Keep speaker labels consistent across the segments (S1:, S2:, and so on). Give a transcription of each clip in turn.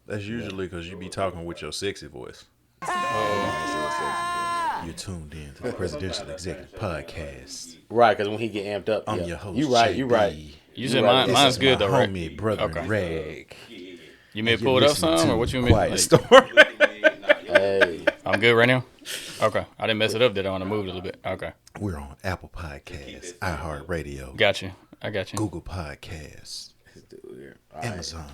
S1: That's usually because you be talking with your sexy voice. You're tuned in to the Presidential Executive Podcast.
S2: Right, because when he get amped up,
S1: I'm your host.
S2: You right.
S3: You said mine's good though, right?
S1: Homie, brother, Rag.
S3: You may pull it up some, or what you mean?
S1: Quiet Storm.
S2: Hey,
S3: I'm good right now. Okay, I didn't mess it up. Did I want to move it a little bit? Okay,
S1: We're on Apple Podcasts, iHeartRadio,
S3: got you. I got you.
S1: Google Podcasts, Amazon,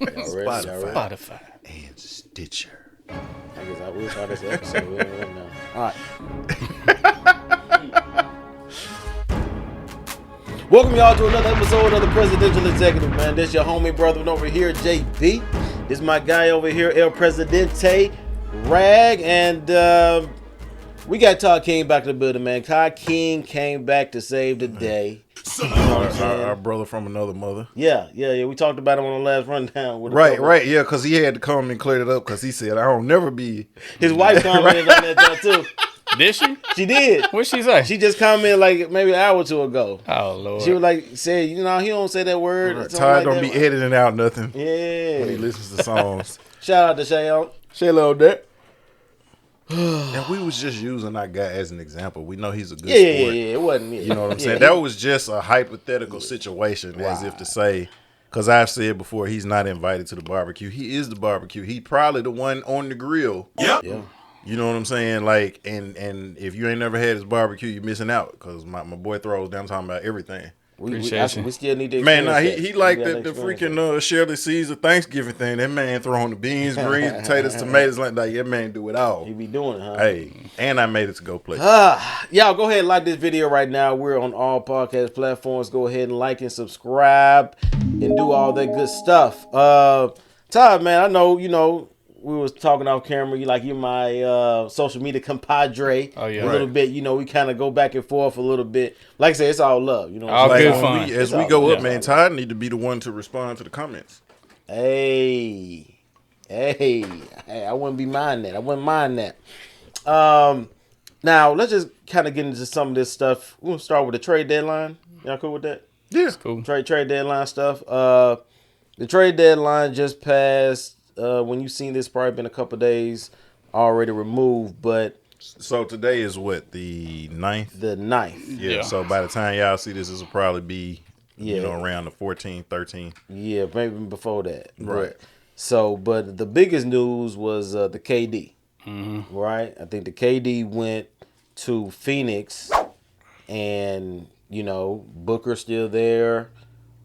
S3: Spotify.
S1: and Stitcher.
S2: I guess I will start this episode. We don't really know. All right. Welcome y'all to another episode of the Presidential Executive, man. This your homie brother over here, JB. This my guy over here, El Presidente, Rag, and we got Todd King back to the building, man. Todd King came back to save the day.
S1: Our brother from another mother.
S2: Yeah. We talked about him on the last rundown. With
S1: Right, yeah, because he had to come and clear it up because he said, I don't never be.
S2: His wife commented on that too.
S3: Did she?
S2: She did.
S3: What'd she say?
S2: She just commented like maybe an hour or two ago.
S3: Oh Lord.
S2: She was like, said, he don't say that word.
S1: Right. Todd don't be editing out nothing
S2: Yeah.
S1: when he listens to songs.
S2: Shout out to Shay.
S1: Say little that. And we was just using our guy as an example. We know he's a good sport.
S2: Yeah. It wasn't me.
S1: You know what I'm saying? That was just a hypothetical situation, as if to say, because I've said before, he's not invited to the barbecue. He is the barbecue. He probably the one on the grill.
S2: Yeah.
S1: You know what I'm saying? Like, and if you ain't never had his barbecue, you're missing out. Because my boy throws down talking about everything.
S2: We still need to
S1: Man,
S2: experience
S1: he
S2: that.
S1: like
S2: We gotta
S1: the
S2: experience
S1: freaking Shirley Caesar Thanksgiving thing. That man throwing the beans, greens, potatoes, tomatoes, like that. That man do it all.
S2: He be doing it, huh?
S1: Hey, and I made it to go play.
S2: Y'all go ahead and like this video right now. We're on all podcast platforms. Go ahead and like and subscribe and do all that good stuff. Todd, man, I know, we was talking off camera. You're my social media compadre.
S3: Oh, yeah.
S2: A little bit, we kind of go back and forth a little bit. Like I said, it's all love.
S3: All
S1: Like,
S3: good
S1: when
S3: fun.
S1: as we go up, man, Todd need to be the one to respond to the comments.
S2: Hey, I wouldn't mind that. Now let's just kind of get into some of this stuff. We'll start with the trade deadline. Y'all cool with that?
S1: Yeah.
S3: Cool.
S2: Trade deadline stuff. The trade deadline just passed. When you seen this, probably been a couple days already removed, but
S1: So today is what, the 9th?
S2: the 9th.
S1: Yeah. So by the time y'all see this will probably be,
S2: Yeah.
S1: around the 14th, 13th.
S2: Yeah, maybe before that.
S1: Right.
S2: But the biggest news was the KD.
S3: Mm-hmm.
S2: Right? I think the KD went to Phoenix, and, Booker's still there.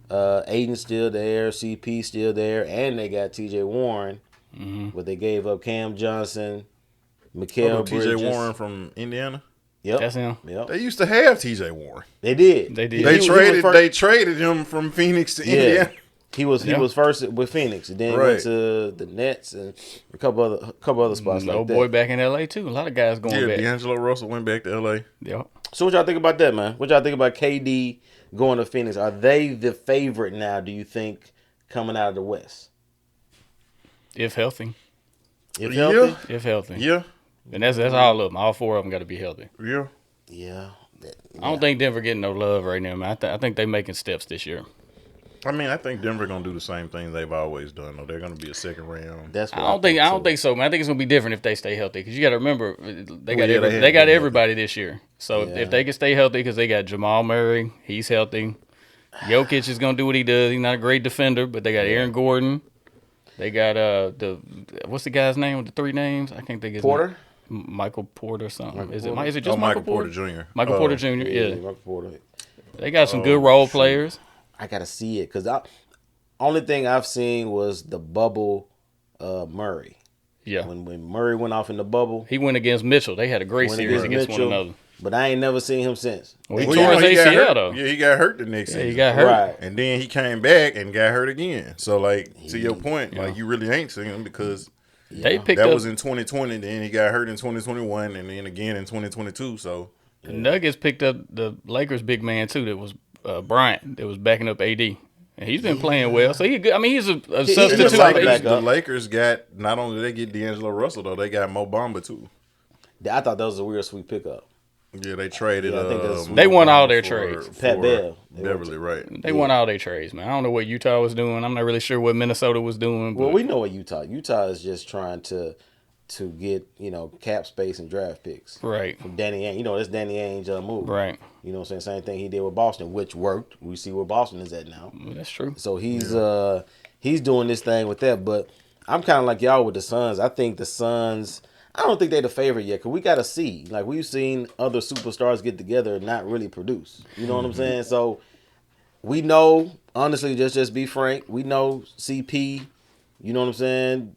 S2: Aiden's still there, CP still there, and they got TJ Warren, but they gave up Cam Johnson, Mikal Bridges.
S1: TJ Warren from Indiana.
S2: Yep,
S3: That's him.
S2: Yep,
S1: They used to have TJ Warren.
S2: they did.
S3: They did.
S1: They traded him from Phoenix to Indiana.
S2: He was first with Phoenix, and then he went to the Nets and a couple other spots like that.
S3: Boy back in LA too. A lot of guys going
S1: Yeah,
S3: back.
S1: D'Angelo Russell went back to LA.
S3: Yep.
S2: So what y'all think about that, man? What y'all think about KD going to Phoenix? Are they the favorite now, do you think, coming out of the West?
S3: If healthy.
S2: If healthy?
S3: If healthy.
S1: Yeah.
S3: And that's all of them. All four of them got to be healthy.
S1: Yeah.
S2: Yeah.
S3: I don't think Denver getting no love right now, man. I think they making steps this year.
S1: I mean, I think Denver gonna do the same thing they've always done. Though they're gonna be a second round.
S2: That's what
S3: I don't think so, man. I think it's gonna be different if they stay healthy because you got to remember they got
S1: they
S3: got
S1: have
S3: everybody this year. So if they can stay healthy, because they got Jamal Murray, he's healthy. Jokic is gonna do what he does. He's not a great defender, but they got Aaron Gordon. They got what's the guy's name with the three names? I can't think his
S2: Porter?
S3: name. Michael Porter or something. Is it just
S1: Oh,
S3: Michael
S1: Porter Jr.
S3: Michael Porter Jr. Yeah.
S2: Michael Porter.
S3: They got some good role players.
S2: I gotta see it because only thing I've seen was the bubble Murray.
S3: Yeah.
S2: When Murray went off in the bubble,
S3: He went against Mitchell. They had a great
S2: went
S3: series against one another.
S2: but I ain't never seen him since.
S3: Well, he
S1: Well,
S3: tore his
S1: he got
S3: ACL
S1: hurt.
S3: though.
S1: Yeah, he got hurt the next
S3: Yeah,
S1: season.
S3: he got hurt.
S2: Right.
S1: And then he came back and got hurt again. So, like, to your point, like, you really ain't seen him because
S3: They picked
S1: that
S3: up
S1: was in 2020. Then he got hurt in 2021 and then again in 2022. So,
S3: the Nuggets picked up the Lakers big man too. That was Bryant. That was backing up AD. And he's been playing well. So he's a substitute.
S1: the Lakers got, not only did they get D'Angelo Russell, though, they got Mo Bamba, too.
S2: I thought that was a weird sweet pickup.
S1: Yeah, they traded.
S2: Yeah, I think that's
S3: They won all their
S1: for-
S3: trades.
S1: for
S2: Pat Bell.
S1: Beverly, right?
S3: They won all their trades, man. I don't know what Utah was doing. I'm not really sure what Minnesota was doing.
S2: Well,
S3: But
S2: we know what Utah is just trying to get, cap space and draft picks.
S3: right,
S2: From Danny Ainge. That's Danny Ainge move.
S3: right.
S2: You know what I'm saying? Same thing he did with Boston, which worked. We see where Boston is at now.
S3: Well, that's true.
S2: So he's doing this thing with that. But I'm kind of like y'all with the Suns. I think the Suns, I don't think they're the favorite yet because we got to see. Like, we've seen other superstars get together and not really produce. You know what I'm saying? So we know, honestly, just be frank, we know CP, you know what I'm saying,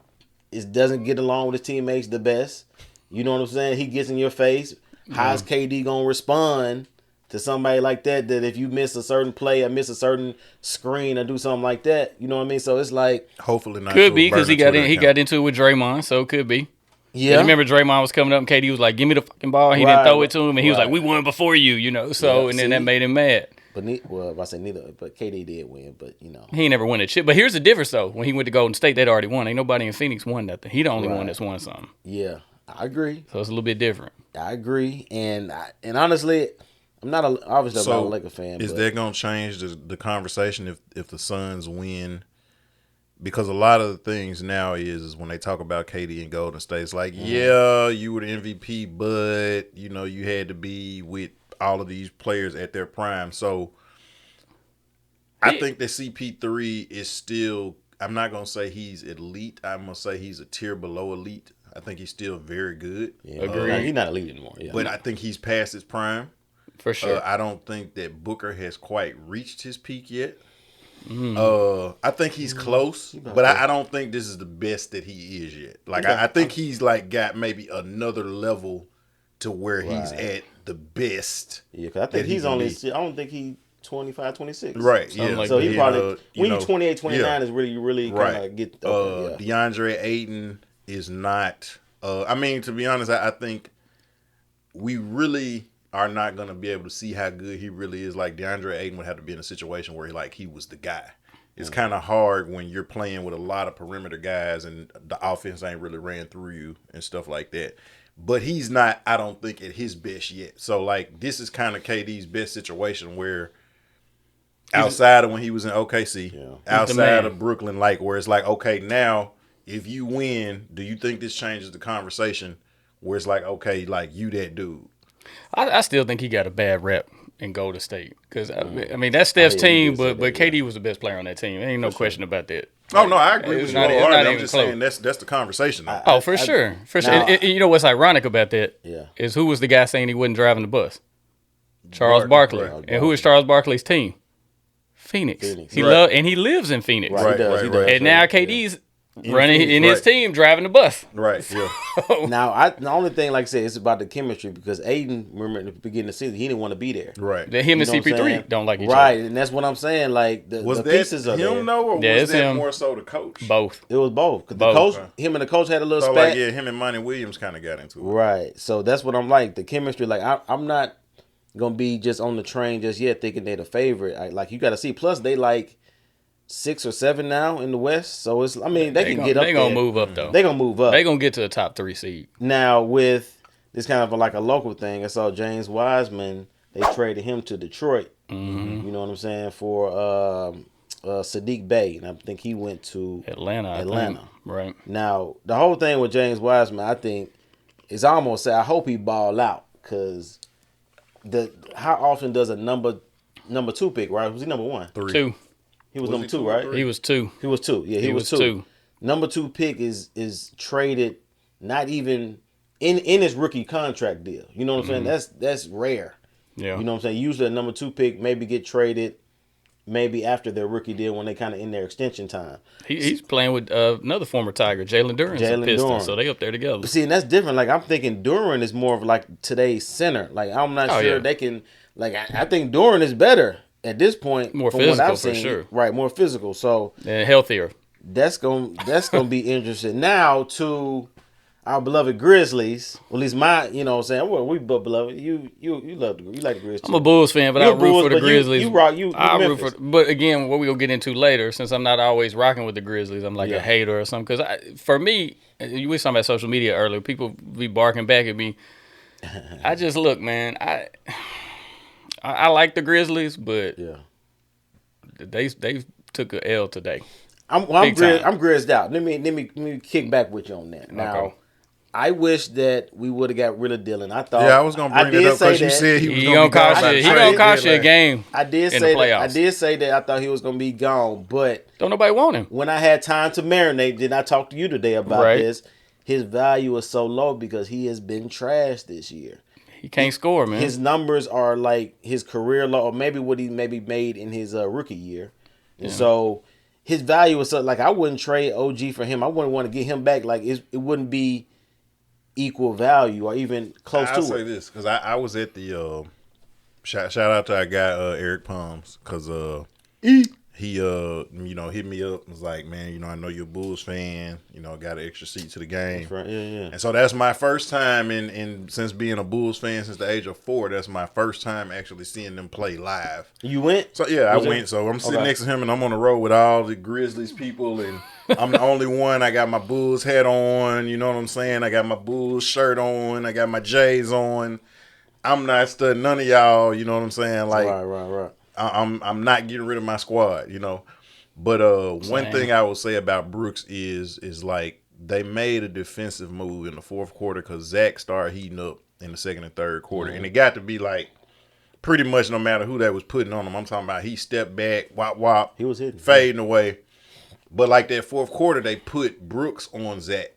S2: it doesn't get along with his teammates the best. You know what I'm saying? He gets in your face. How's KD going to respond to somebody like that if you miss a certain play or miss a certain screen or do something like that? You know what I mean? So it's like,
S1: Hopefully not.
S3: Could be because he got into it with Draymond, so it could be.
S2: yeah.
S3: You remember Draymond was coming up and KD was like, "Give me the fucking ball." He didn't throw it to him, and he was like, "We won before you." So
S2: Yeah,
S3: and then that made him mad.
S2: But I say neither, but KD did win. But
S3: He ain't never won a chip. But here's the difference though: when he went to Golden State, they'd already won. Ain't nobody in Phoenix won nothing. He the only one that's won something.
S2: yeah, I agree.
S3: So it's a little bit different.
S2: I agree, and honestly, I'm not obviously I'm not a Laker fan.
S1: Is
S2: but
S1: that going to change the conversation if the Suns win? Because a lot of the things now is when they talk about KD and Golden State, it's like, yeah, you were the MVP, but you had to be with all of these players at their prime. So I think that CP3 is still. I'm not gonna say he's elite. I'm gonna say he's a tier below elite. I think he's still very good.
S2: Yeah,
S3: Agreed.
S2: he's not elite anymore. Yeah.
S1: But I think he's past his prime.
S3: For sure.
S1: I don't think that Booker has quite reached his peak yet. I think he's close, but I don't think this is the best that he is yet. Like I think he's like got maybe another level to where he's at the best.
S2: Yeah, because I think he's only. I don't think he's 25, 26.
S1: Right.
S3: Something
S1: Yeah.
S3: like
S2: So
S3: that.
S2: he probably when you're 28, 29 is really kind
S1: Right.
S2: of get.
S1: DeAndre Ayton is not. I mean, to be honest, I think we really are not going to be able to see how good he really is. Like DeAndre Ayton would have to be in a situation where he was the guy. It's kind of hard when you're playing with a lot of perimeter guys and the offense ain't really ran through you and stuff like that. But he's not, I don't think, at his best yet. So, this is kind of KD's best situation where outside of when he was in OKC, outside of Brooklyn, where it's like, okay, now if you win, do you think this changes the conversation where it's like, okay, you that dude?
S3: I still think he got a bad rep in Golden State because I mean that's Steph's team, but KD was the best player on that team. There ain't no question about that.
S1: Oh no, I agree with you. I'm just
S3: close.
S1: saying that's the conversation.
S3: For sure. You know what's ironic about that?
S2: Yeah.
S3: Is who was the guy saying he wasn't driving the bus? Charles Barkley.
S1: Right.
S3: And who is Charles Barkley's team? Phoenix. He lives in Phoenix.
S2: Right, he does.
S3: And now KD's running in his team, driving the bus.
S1: Right. Yeah.
S2: Now, the only thing, like I said, it's about the chemistry because Aiden, remember at the beginning of the season, he didn't want to be there.
S1: Right.
S3: That him and
S2: You know what I'm
S3: CP3
S2: saying?
S3: don't like each other.
S2: Right, and that's what I'm saying.
S1: Was
S2: the
S1: that
S2: pieces are
S1: him
S2: there.
S1: though, or
S3: Yeah,
S1: was
S3: it's
S1: that
S3: him.
S1: more so the coach?
S3: Both.
S2: It was both. Because the
S3: Both.
S2: coach, him and the coach had a little
S1: So
S2: spat.
S1: him and Monty Williams kind of got into it.
S2: Right. So that's what I'm like. The chemistry, I'm not gonna be just on the train just yet thinking they're the favorite. You got to see. Plus, they 6 or 7 now in the West. So they can get up.
S3: They gonna move up though.
S2: They gonna move up.
S3: They gonna get to a top 3 seed.
S2: Now with this kind of a local thing, I saw James Wiseman. They traded him to Detroit. Mm-hmm. You know what I'm saying, for Sadiq Bey, and I think he went to
S3: Atlanta. Right.
S2: Now the whole thing with James Wiseman, I think, is almost say I hope he ball out because how often does a number 2 pick, right? Was he number 1?
S1: 3.
S3: 2.
S2: He was number 2, right?
S3: He was 2.
S2: He was 2. Yeah, he was 2. Number 2 pick is traded not even in his rookie contract deal. You know what I'm saying? That's rare.
S3: Yeah.
S2: You know what I'm saying? Usually a number 2 pick maybe get traded maybe after their rookie deal when they kind of in their extension time.
S3: He's playing with another former Tiger, Jalen Duren's a Piston, so they up there together.
S2: But see, and that's different. I'm thinking Duren is more of today's center. I'm not sure they can. I think Duren is better at this point.
S3: More
S2: from
S3: physical,
S2: what I've seen.
S3: for sure.
S2: Right, more physical. So
S3: and healthier.
S2: that's gonna be interesting. Now to our beloved Grizzlies. Well, at least my, you know what I'm saying? Well, we beloved. You like the Grizzlies.
S3: I'm a Bulls fan, but I root for the Grizzlies.
S2: I root for.
S3: But again, what we'll get into later, since I'm not always rocking with the Grizzlies, I'm a hater or something. Because for me, we was talking about social media earlier. People be barking back at me. I just look, man. I like the Grizzlies, but
S2: Yeah.
S3: they took a L today.
S2: I'm grizzed out. Let me kick back with you on that. Now,
S3: Okay.
S2: I wish that we would have got rid of Dylan. I thought.
S1: Yeah, I was gonna bring it up because you said he was gonna be gone.
S3: He gonna cost you a game.
S2: I did
S3: in
S2: say
S3: the playoffs.
S2: that. I did say that I thought he was gonna be gone, but
S3: Don't nobody want him.
S2: when I had time to marinate, did I talk to you today about
S3: Right.
S2: this? His value is so low because he has been trashed this year.
S3: He can't score, man.
S2: His numbers are like his career low, or maybe what he maybe made in his rookie year, and so his value is so, like I wouldn't trade OG for him. I wouldn't want to get him back. Like it wouldn't be equal value or even close to it.
S1: I'll say this because I was at the shout out to our guy Eric Palms because he hit me up and was like, man, I know you're a Bulls fan, got an extra seat to the game.
S2: That's right. Yeah.
S1: And so that's my first time in since being a Bulls fan since the age of 4. That's my first time actually seeing them play live.
S2: You went?
S1: So yeah, I went. So I'm sitting next to him and I'm on the road with all the Grizzlies people and I'm the only one. I got my Bulls hat on. You know what I'm saying? I got my Bulls shirt on. I got my J's on. I'm not studying none of y'all. You know what I'm saying? Like,
S2: Right.
S1: I'm not getting rid of my squad. But one thing I will say about Brooks is like they made a defensive move in the fourth quarter because Zach started heating up in the second and third quarter, and it got to be like pretty much no matter who that was putting on him. I'm talking about he stepped back, wop,
S2: He was hitting,
S1: fading away. But like that fourth quarter, they put Brooks on Zach,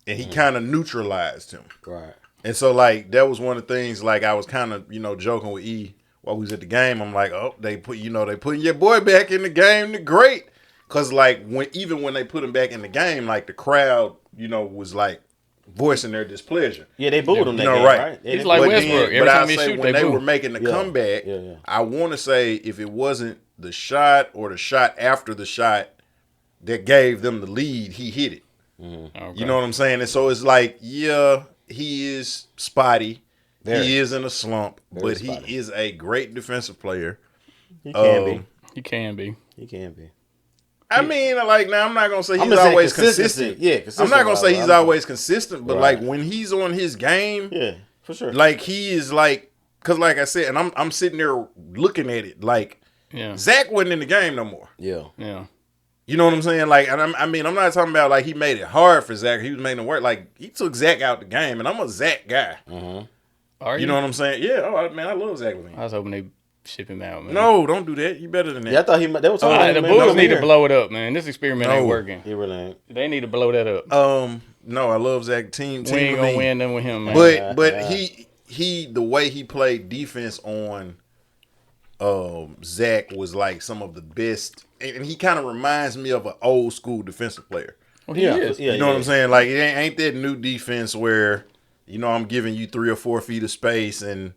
S1: and he kind of neutralized him.
S2: Right.
S1: And so like that was one of the things. Like I was kind of joking with E while we was at the game. I'm like, oh, they putting your boy back in the game. Great, because like when they put him back in the game, like the crowd was like voicing their displeasure.
S2: Yeah, they booed him. That game,
S1: right?
S3: He's like Westbrook. Every time he shoot,
S1: when
S3: they
S1: were
S3: boo.
S1: making the comeback, I want to say if it wasn't the shot or the shot after the shot that gave them the lead, he hit it.
S3: Okay.
S1: You know what I'm saying? And so it's like, yeah, he is spotty.
S2: Very.
S1: He is in a slump,
S2: Very
S1: but
S2: spotty.
S1: he is a great defensive player.
S2: He can be.
S3: He can be.
S2: He can be.
S1: I mean, like now I'm not gonna say he's
S2: gonna say
S1: always
S2: consistency.
S1: consistent.
S2: Yeah,
S1: I'm not gonna say he's always consistent, but
S2: Right.
S1: like when he's on his game,
S2: Yeah, for sure.
S1: like he is like, cause like I said, and I'm sitting there looking at it like
S3: Yeah.
S1: Zach wasn't in the game no more.
S2: Yeah.
S3: Yeah.
S1: You know what I'm saying? Like, and I'm not talking about like he made it hard for Zach. He was making it work. Like he took Zach out the game, and I'm a Zach guy.
S3: Are
S1: You know what I'm saying? Yeah. Oh man, I love Zach Levine.
S3: I was hoping they ship him out, man.
S1: No, don't do that. You better than that.
S2: Yeah, I thought they were talking about
S3: The
S2: him,
S3: Bulls
S2: man.
S3: need to blow it up, man. This experiment ain't
S1: No.
S3: working.
S2: He really ain't.
S3: They need to blow that up.
S1: No, I love Zach. Team
S3: We ain't gonna
S1: Levine.
S3: win them with him, man.
S1: But he the way he played defense on Zach was like some of the best, and he kind of reminds me of an old school defensive player.
S3: Well, he is.
S2: Yeah,
S1: You know what I'm saying? Like it ain't that new defense where I'm giving you 3 or 4 feet of space and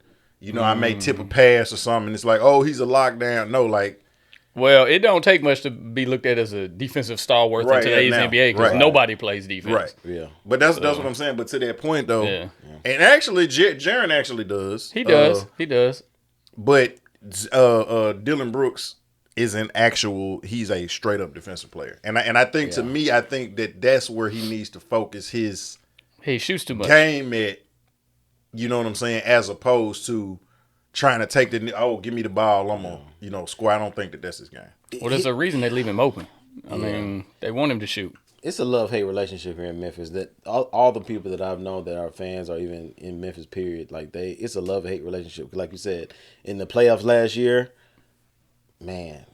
S1: I may tip a pass or something. It's like, oh, he's a lockdown. No, like
S3: Well, it don't take much to be looked at as a defensive stalwart
S1: Right,
S3: in today's
S1: now.
S3: NBA because
S1: Right.
S3: nobody plays defense.
S1: right.
S2: Yeah.
S1: But that's what I'm saying. But to that point though,
S3: Yeah.
S1: and actually, Jaren actually does.
S3: He does. He does.
S1: But Dylan Brooks is he's a straight up defensive player. And I think to me, I think that's where he needs to focus his
S3: He shoots too much.
S1: game at, you know what I'm saying, as opposed to trying to take give me the ball, I'm on, score. I don't think that's his game.
S3: Well, there's a reason they leave him open. I mean, they want him to shoot.
S2: It's a love-hate relationship here in Memphis. That all the people that I've known that are fans or even in Memphis, period, like it's a love-hate relationship. Like you said, in the playoffs last year, man,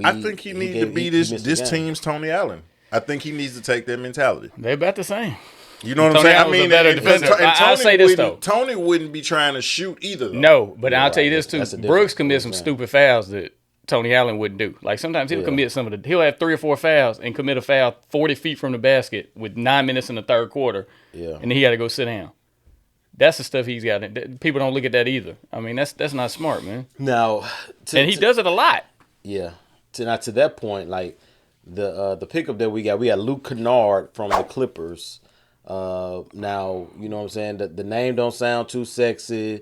S1: I think he needs to be this team's Tony Allen. I think he needs to take that mentality.
S3: They're about the same.
S1: You know what
S3: Tony
S1: I'm saying?
S3: Allen's a better defender. I'll say this, though.
S1: Tony wouldn't be trying to shoot either, though.
S3: No, but I'll tell you this, too.
S2: that's a difference.
S3: Brooks commits some stupid fouls that Tony Allen wouldn't do. Like, sometimes he'll commit he'll have 3 or 4 fouls and commit a foul 40 feet from the basket with 9 minutes in the third quarter.
S2: Yeah.
S3: And then he got to go sit down. That's the stuff he's got. People don't look at that either. I mean, that's not smart, man.
S2: Now,
S3: And he does it a lot.
S2: Yeah. To that point, like the pickup that we got Luke Kennard from the Clippers. Now, you know what I'm saying? The name don't sound too sexy.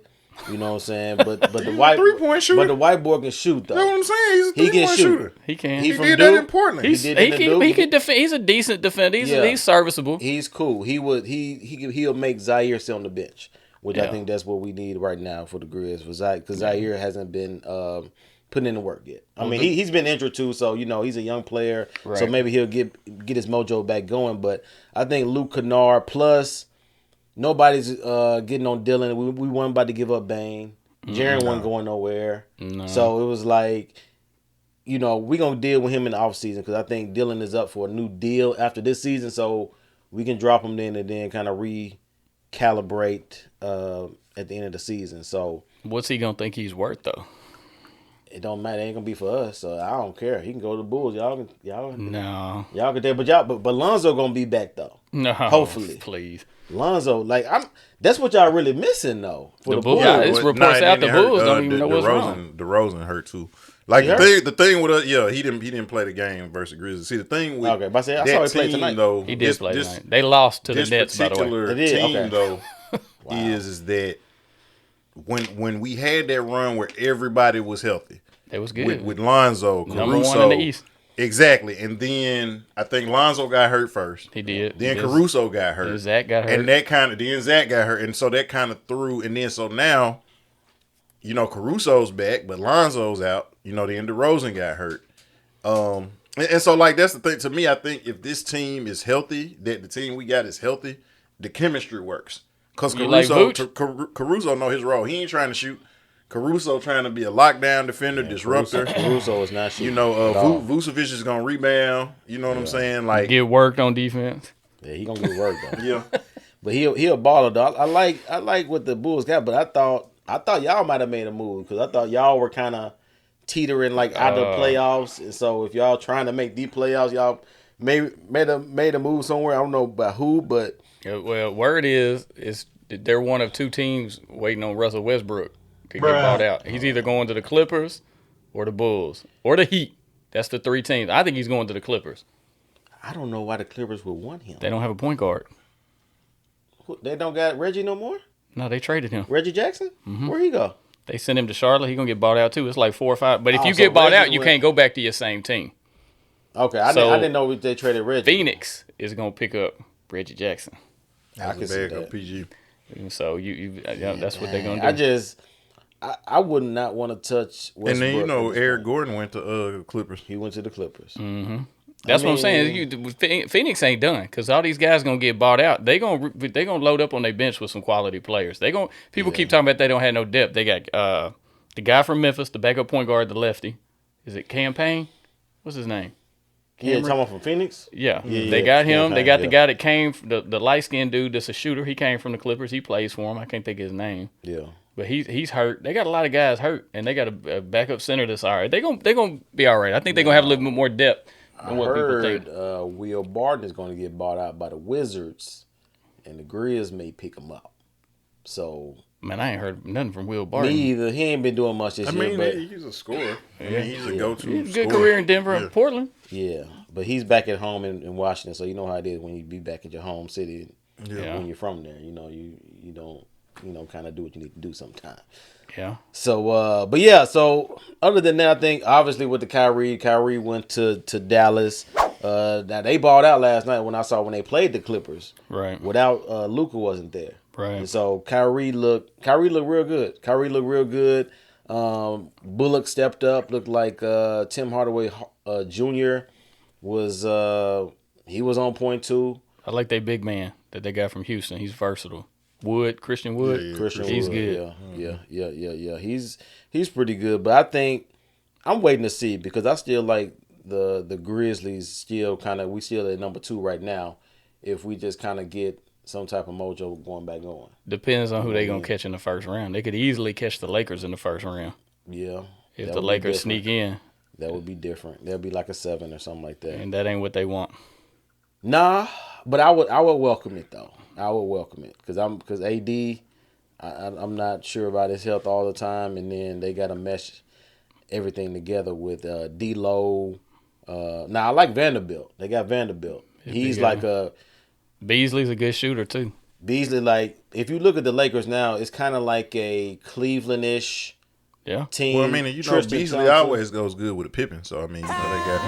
S2: You know what I'm saying? But the
S1: He's a
S2: white
S1: 3-point shooter.
S2: But the white boy can shoot though.
S1: That's what I'm saying. He's a
S2: He can
S1: 3-point
S2: shoot.
S1: shooter.
S3: He can.
S2: He
S1: He
S2: from
S1: did that
S2: Duke.
S1: in Portland.
S3: He's,
S2: He did it in Duke.
S3: he can defend. He's a decent defender. He's serviceable.
S2: He's cool. He'll make Zaire sit on the bench, which I think that's what we need right now for the Grizz for Zaire, because Zaire hasn't been putting in the work yet. I mean, he's been injured too, so he's a young player, so maybe he'll get his mojo back going. But I think Luke Kennard plus nobody's getting on Dylan. We weren't about to give up Bane. Jaren wasn't going nowhere.
S3: No.
S2: So it was like, we're going to deal with him in the offseason because I think Dylan is up for a new deal after this season. So we can drop him then and then kind of recalibrate at the end of the season. So
S3: what's he going to think he's worth, though?
S2: it don't matter. It ain't going to be for us. So I don't care. He can go to the Bulls. Y'all can take. But Lonzo going to be back, though.
S3: No.
S2: Hopefully.
S3: Please.
S2: Lonzo, that's what y'all really missing though. For the Bulls.
S3: Yeah, it's reports out the Bulls don't even know what's wrong.
S1: DeRozan hurt too. Like the thing with us, he didn't play the game versus Grizzlies. See the thing with
S2: I saw he played tonight.
S1: Though,
S3: he did play tonight. They lost to the Nets, by the way.
S1: This particular team though is that when we had that run where everybody was healthy,
S3: it was good
S1: with Lonzo, Caruso,
S3: number one in the East.
S1: Exactly, and then I think Lonzo got hurt first.
S3: He did.
S1: Then Caruso got hurt.
S3: And Zach got hurt.
S1: And then Zach got hurt, and so that kind of threw. And then so now, Caruso's back, but Lonzo's out. Then DeRozan got hurt. And so like that's the thing. To me, I think if this team is healthy, that the team we got is healthy, the chemistry works. Because Caruso know his role. He ain't trying to shoot. Caruso trying to be a lockdown defender, disruptor.
S2: Caruso is not shooting.
S1: Vucevic is gonna rebound. You know what I'm saying? Like
S3: get worked on defense.
S2: Yeah, he gonna get worked though.
S1: Yeah,
S2: but he a baller though. I like what the Bulls got, but I thought y'all might have made a move because I thought y'all were kind of teetering like out of the playoffs, and so if y'all trying to make the playoffs, y'all made a move somewhere. I don't know about who, but
S3: word is they're one of two teams waiting on Russell Westbrook to get bought out. He's either going to the Clippers or the Bulls or the Heat. That's the three teams. I think he's going to the Clippers.
S2: I don't know why the Clippers would want him.
S3: They don't have a point guard.
S2: They don't got Reggie no more?
S3: No, they traded him.
S2: Reggie Jackson?
S3: Mm-hmm.
S2: Where he go?
S3: They sent him to Charlotte. He's going to get bought out too. It's like 4 or 5. But if you get bought out, you can't go back to your same team.
S2: Okay, I didn't know they traded Reggie.
S3: Phoenix is going to pick up Reggie Jackson.
S1: I can see that. PG.
S3: So that's what they're going to do.
S2: I would not want to touch Westbrook.
S1: And then Eric Gordon went to Clippers.
S2: He went to the Clippers.
S3: Mm-hmm. That's what I'm saying. Phoenix ain't done because all these guys gonna get bought out. They gonna load up on their bench with some quality players. People keep talking about they don't have no depth. They got the guy from Memphis, the backup point guard, the lefty. Is it Campaign? What's his name?
S2: Yeah, talking about from Phoenix.
S3: Yeah, they got him. They got the guy that came, the light skinned dude that's a shooter. He came from the Clippers. He plays for him. I can't think of his name.
S2: Yeah.
S3: But he's hurt. They got a lot of guys hurt, and they got a backup center that's all right. They gonna be all right. I think they're gonna have a little bit more depth than what people think.
S2: Will Barton is going to get bought out by the Wizards, and the Grizz may pick him up. So
S3: man, I ain't heard nothing from Will Barton.
S2: Me either. He ain't been doing much this year. But
S1: he's a scorer. He's a go-to.
S3: He's a good career in Denver and Portland.
S2: Yeah, but he's back at home in Washington, so you know how it is when you be back at your home city.
S1: Yeah.
S2: When you're from there, you don't. Kind of do what you need to do sometimes.
S3: Yeah.
S2: So, but yeah. So, other than that, I think obviously with the Kyrie went to Dallas. Now they balled out last night when they played the Clippers.
S3: Right.
S2: Without Luka wasn't there.
S3: Right.
S2: And so Kyrie looked real good. Bullock stepped up. Looked like Tim Hardaway Jr. was he was on point too.
S3: I like their big man that they got from Houston. He's versatile. Christian Wood. He's good.
S2: Yeah. He's pretty good, but I think I'm waiting to see because I still like the Grizzlies. We still at number 2 right now. If we just kind of get some type of mojo going back on.
S3: Depends on who they gonna catch in the first round. They could easily catch the Lakers in the first round.
S2: Yeah.
S3: If the Lakers sneak in,
S2: that would be different. That'd be like a 7 or something like that.
S3: And that ain't what they want.
S2: Nah, but I would welcome it though. I would welcome it because AD, I'm not sure about his health all the time, and then they got to mesh everything together with D-Lo. Now I like Vanderbilt. They got Vanderbilt. He's like a
S3: Beasley's a good shooter too.
S2: Beasley, like, if you look at the Lakers now, it's kind of like a Cleveland-ish team.
S1: Well, I mean, you know,
S2: Tristan
S1: Beasley
S2: Thompson.
S1: always goes good with a Pippen, so I mean, you know, they got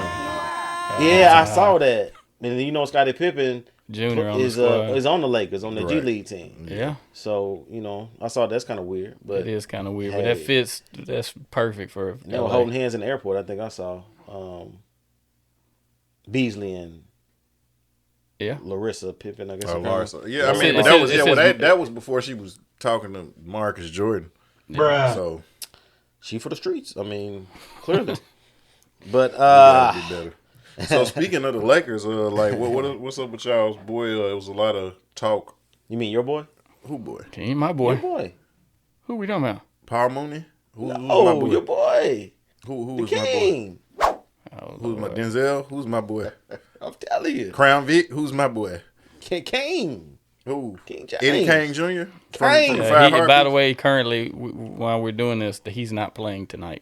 S1: him.
S2: Yeah, I saw that. And you know, Scottie Pippen
S3: Junior
S2: is on the Lakers on the G League team.
S3: Yeah.
S2: So you know, I saw that's kind of weird, but
S3: It is kind of weird,
S2: hey,
S3: but that fits. That's perfect for.
S2: They were holding hands in the airport. I think I saw Beasley and Larissa Pippen. I guess.
S1: Oh, Larissa. Yeah,
S3: That's
S1: I mean,
S3: it.
S1: that was before she was talking to Marcus Jordan.
S4: Bruh.
S1: So
S2: she for the streets. I mean, clearly. But
S1: we gotta be better. So speaking of the Lakers, like what's up with y'all's boy? It was a lot of talk.
S2: You mean your boy?
S1: Who boy?
S3: King, my boy.
S2: Your boy.
S3: Who we talking about?
S1: Paul Mooney? Who's my
S2: Oh,
S1: boy?
S2: your boy.
S1: Who
S2: The
S1: is my boy?
S2: King.
S1: Who's my Denzel? Who's my boy?
S2: I'm telling you.
S1: Crown Vic? Who's my boy?
S2: King.
S1: Who?
S2: King James.
S1: Eddie Kane Jr.
S2: Kane.
S1: the Five
S3: By the
S1: Heartbeats?
S3: way, currently while we're doing this, he's not playing tonight.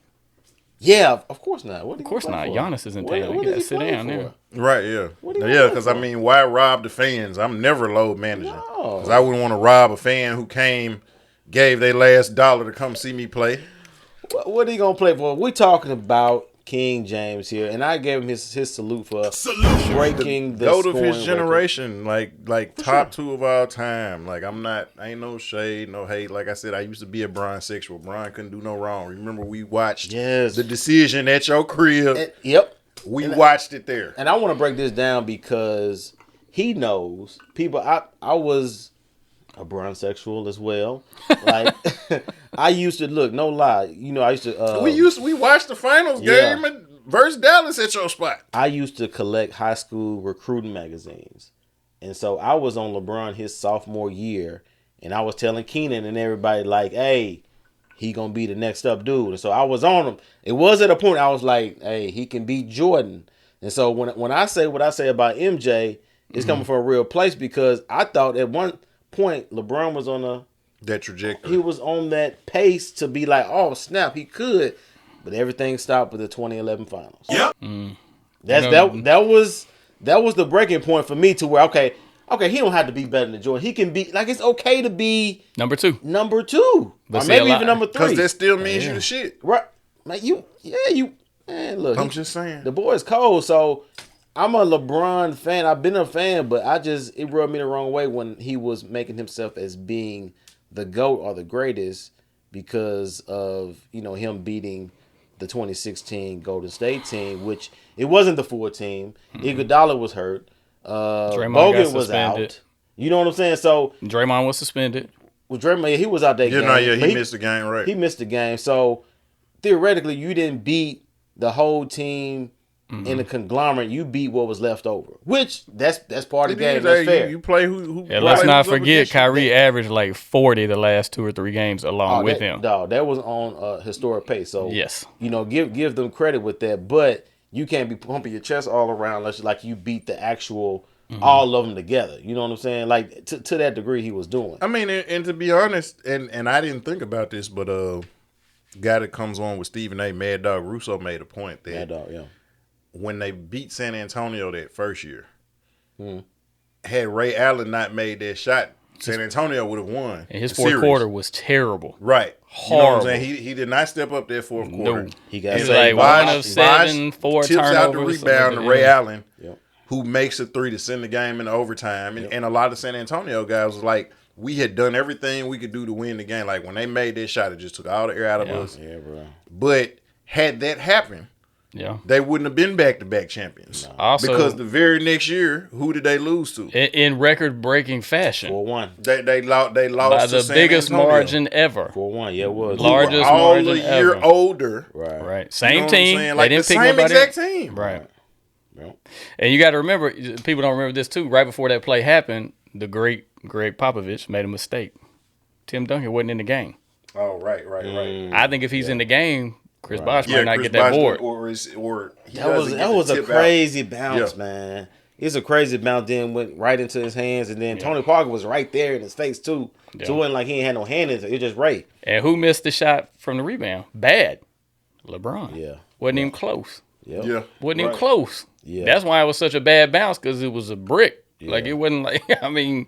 S2: Yeah, of course not. What
S3: Of course not. Giannis is in
S2: What-
S3: town.
S2: what
S3: You
S2: is
S3: gotta
S2: he
S3: sit down
S2: playing
S3: there.
S2: for?
S1: Right, yeah.
S2: What do you
S1: Yeah,
S2: want
S1: because
S2: for?
S1: I mean, why rob the fans? I'm never load managing.
S2: No.
S1: Because I wouldn't want to rob a fan who came, gave their last dollar to come see me play.
S2: What are you gonna play for? We're talking about King James here, and I gave him his salute for breaking the
S1: Goat of
S2: scoring
S1: his generation, like top two of all time. Like ain't no shade, no hate. Like I said, I used to be a Bron sexual. Bron couldn't do no wrong. Remember we watched The Decision at your crib.
S2: Yep.
S1: We watched it there.
S2: And I want to break this down because he knows people. I was a Bron sexual as well. Like I used to look, no lie. You know, I used to.
S1: We watched the finals game versus Dallas at your spot.
S2: I used to collect high school recruiting magazines. And so I was on LeBron his sophomore year, and I was telling Keenan and everybody, like, hey, he going to be the next up dude. And so I was on him. It was at a point I was like, hey, he can beat Jordan. And so when I say what I say about MJ, it's coming from a real place because I thought at one point LeBron was on
S1: that trajectory.
S2: He was on that pace to be like, oh, snap, he could. But everything stopped with the 2011 finals.
S4: Yep.
S2: That was the breaking point for me to where okay, he don't have to be better than Jordan. He can be like it's okay to be
S3: number two,
S2: or maybe even number 3.
S1: Because that still means you the shit,
S2: right? Like man, look.
S1: I'm just saying
S2: the boy is cold. So I'm a LeBron fan. I've been a fan, but it rubbed me the wrong way when he was making himself as being the GOAT or the greatest because of him beating the 2016 Golden State team, which it wasn't the full team. Iguodala was hurt. Bogut was out. You know what I'm saying? So
S3: Draymond was suspended.
S2: Well, Draymond, he was out that game.
S1: He missed the game, right?
S2: He missed the game. So theoretically, you didn't beat the whole team in a conglomerate. You beat what was left over, which that's part of the game. That's fair.
S1: You play who
S3: let's not forget Kyrie averaged like 40 the last 2 or 3 games along with him.
S2: Dog, that was on a historic pace. So
S3: yes,
S2: give them credit with that, but you can't be pumping your chest all around unless like you beat the actual all of them together. You know what I'm saying? Like to that degree, he was doing.
S1: I mean, and to be honest, and I didn't think about this, but guy that comes on with Stephen A. Mad Dog Russo made a point that
S2: Mad Dog, yeah.
S1: When they beat San Antonio that first year, had Ray Allen not made that shot, San Antonio would have won.
S3: And his fourth quarter was terrible.
S1: Right.
S3: Horrible.
S1: You know what I'm saying? He did not step up that fourth quarter.
S3: No.
S2: He got
S3: like one of 7, 4
S1: tips
S3: turnovers.
S1: out the rebound to Ray Allen,
S2: Yep.
S1: who makes a 3 to send the game in overtime. And a lot of San Antonio guys was like, we had done everything we could do to win the game. Like when they made that shot, it just took all the air out of us.
S2: Yeah, bro.
S1: But had that happened, they wouldn't have been back-to-back champions.
S3: No. Also,
S1: because the very next year, who did they lose to?
S3: In record-breaking fashion.
S2: 4-1.
S1: They lost
S3: by the
S1: San
S3: biggest
S1: Antonio.
S3: margin ever.
S2: 4-1, yeah, it was.
S3: Largest
S1: all
S3: margin
S1: a year
S3: ever.
S1: older.
S2: Right.
S3: Same
S1: You know what I'm
S3: team.
S1: saying?
S3: They
S1: Like
S3: didn't
S1: the
S3: pick
S1: same
S3: nobody.
S1: exact team.
S3: Right.
S2: Yep.
S3: And you got to remember, people don't remember this too. Right before that play happened, the great Greg Popovich made a mistake. Tim Duncan wasn't in the game.
S1: Oh, right.
S3: I think if he's in the game, Chris Bosh might not
S1: Chris
S3: get that
S1: Bosh
S3: board.
S2: That was a crazy bounce, man. It's a crazy bounce. Then went right into his hands, and then Tony Parker was right there in his face too.
S3: Yeah.
S2: So it wasn't like he ain't had no hand in it. It was just Ray.
S3: And who missed the shot from the rebound? Bad. LeBron.
S2: Yeah.
S3: Wasn't even close.
S2: Yep.
S1: Yeah.
S3: Wasn't even close.
S2: Yeah.
S3: That's why it was such a bad bounce, because it was a brick.
S2: Yeah.
S3: Like it wasn't like, I mean,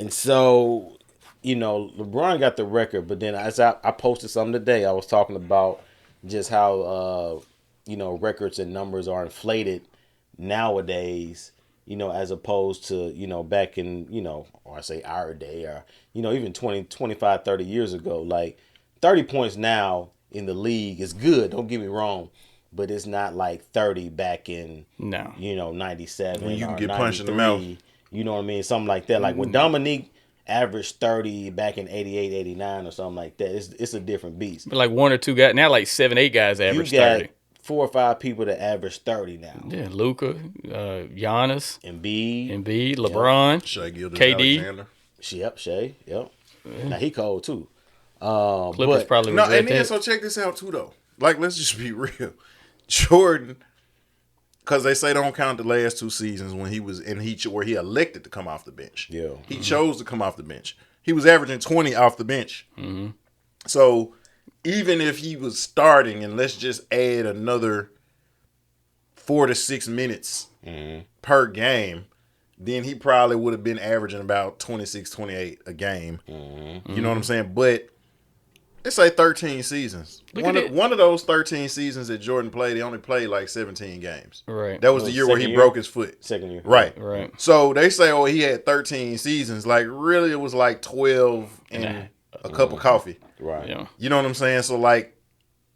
S2: And so, LeBron got the record, but then as I posted something today, I was talking about just how records and numbers are inflated nowadays, as opposed to, back in, or I say our day, or, even 20, 25, 30 years ago. Like 30 points now in the league is good, don't get me wrong, but it's not like 30 back in 97
S1: when you
S2: or
S1: can get punched in the mouth.
S2: You know what I mean? Something like that. Like when Dominique averaged 30 back in 88, 89 or something like that. It's a different beast.
S3: But like one or two guys, now like 7, 8 guys average 30.
S2: 4 or 5 people that average 30 now.
S3: Yeah, Luka, Giannis,
S2: Embiid,
S3: LeBron,
S1: Shai
S3: KD.
S1: Alexander.
S2: Yep, Shea. Yep. Now he cold too.
S3: Clippers probably
S1: no,
S3: regret
S1: and then
S3: that.
S1: so check this out too though. Like let's just be real. Jordan, because they say don't count the last 2 seasons when he was where he elected to come off the bench.
S2: Yeah,
S1: he chose to come off the bench. He was averaging 20 off the bench. Mm-hmm. So even if he was starting, and let's just add another 4 to 6 minutes per game, then he probably would have been averaging about 26, 28 a game. Mm-hmm. You know what I'm saying? But it's like 13 seasons. One of those 13 seasons that Jordan played, he only played like 17 games.
S3: Right.
S1: That was the year where he broke his foot.
S2: Second year.
S1: Right.
S3: So
S1: they say, oh, he had 13 seasons. Like, really, it was like 12 and a cup of coffee.
S2: Right.
S3: Yeah.
S1: You know what I'm saying? So, like,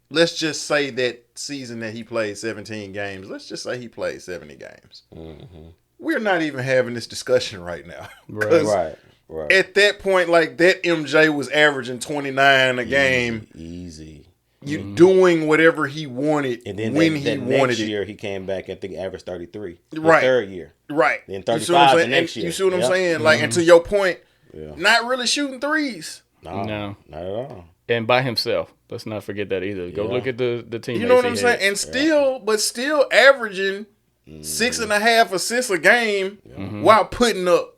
S1: let's just say that season that he played 17 games, let's just say he played 70 games. Mm-hmm. We're not even having this discussion right now.
S2: Right.
S1: At that point, like, that MJ was averaging 29 a game.
S2: Easy.
S1: You doing whatever he wanted
S2: and then
S1: when
S2: that
S1: he wanted
S2: next
S1: it.
S2: year, he came back and I think averaged 33.
S1: Right.
S2: The third year.
S1: Right.
S2: Then 35 the next year.
S1: You see what I'm saying? Like, and to your point, not really shooting threes.
S2: No, not at all.
S3: And by himself. Let's not forget that either. Go look at the team.
S1: You know what I'm saying? And still averaging 6.5 assists a game while putting up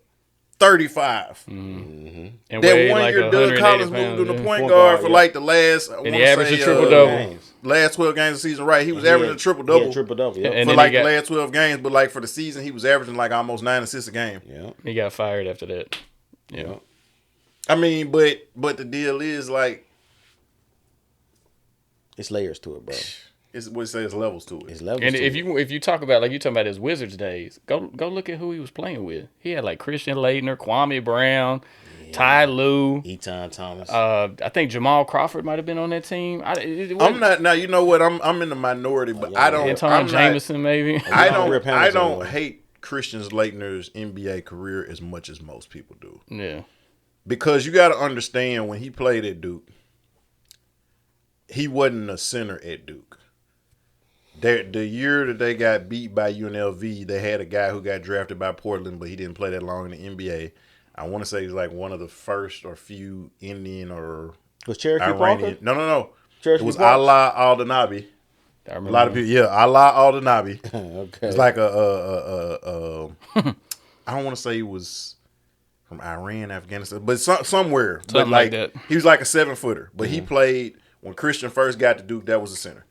S1: 35.
S3: And
S1: that 1
S3: like
S1: year Doug Collins moved to the point guard for like the last,
S3: and he averaged a triple-double.
S1: Last 12 games of the season, right? He was averaging a triple-double.
S2: Triple-double,
S1: for like the last 12 games, but like for the season, he was averaging like almost 9 assists a game.
S2: Yeah.
S3: He got fired after that. Yeah.
S1: I mean, but the deal is like,
S2: it's layers to it, bro.
S1: It's what it says levels to it.
S2: It's levels
S3: and
S2: to
S3: if you talk about, like you talking about his Wizards days, go look at who he was playing with. He had like Christian Laettner, Kwame Brown, Ty Lue,
S2: Eton Thomas.
S3: I think Jamal Crawford might have been on that team.
S1: I'm not now. You know what? I'm in the minority, but I don't.
S3: Anton Jameson, maybe.
S1: I don't hate Christian Laettner's NBA career as much as most people do.
S3: Yeah.
S1: Because you got to understand, when he played at Duke, he wasn't a center at Duke. The year that they got beat by UNLV, they had a guy who got drafted by Portland, but he didn't play that long in the NBA. I want to say he's like one of the first or few Indian or
S2: was Cherokee
S1: Iranian.
S2: Parker?
S1: No.
S2: Cherokee
S1: it was
S2: Parker?
S1: Allah Al-Danabi. A lot of people, Allah Al-Danabi.
S2: Okay.
S1: It's like I don't want to say he was from Iran, Afghanistan, but somewhere.
S3: Something like that.
S1: He was like a 7-footer, but he played when Christian first got to Duke. That was a center.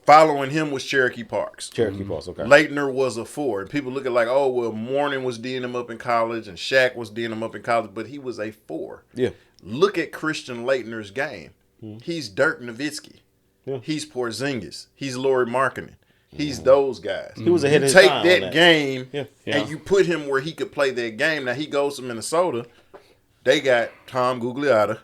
S1: Following him was Cherokee Parks.
S2: Okay.
S1: Laettner was a 4. And people look at like, oh, well, Mourning was D'ing him up in college and Shaq was D'ing him up in college, but he was a 4.
S2: Yeah.
S1: Look at Christian Laettner's game. He's Dirk Nowitzki. Yeah. He's Porzingis. He's Lauri Markkanen. He's those guys.
S2: He was ahead of his
S1: time.
S2: time.
S1: You take that game
S2: and
S1: you put him where he could play that game. Now, he goes to Minnesota. They got Tom Gugliotta,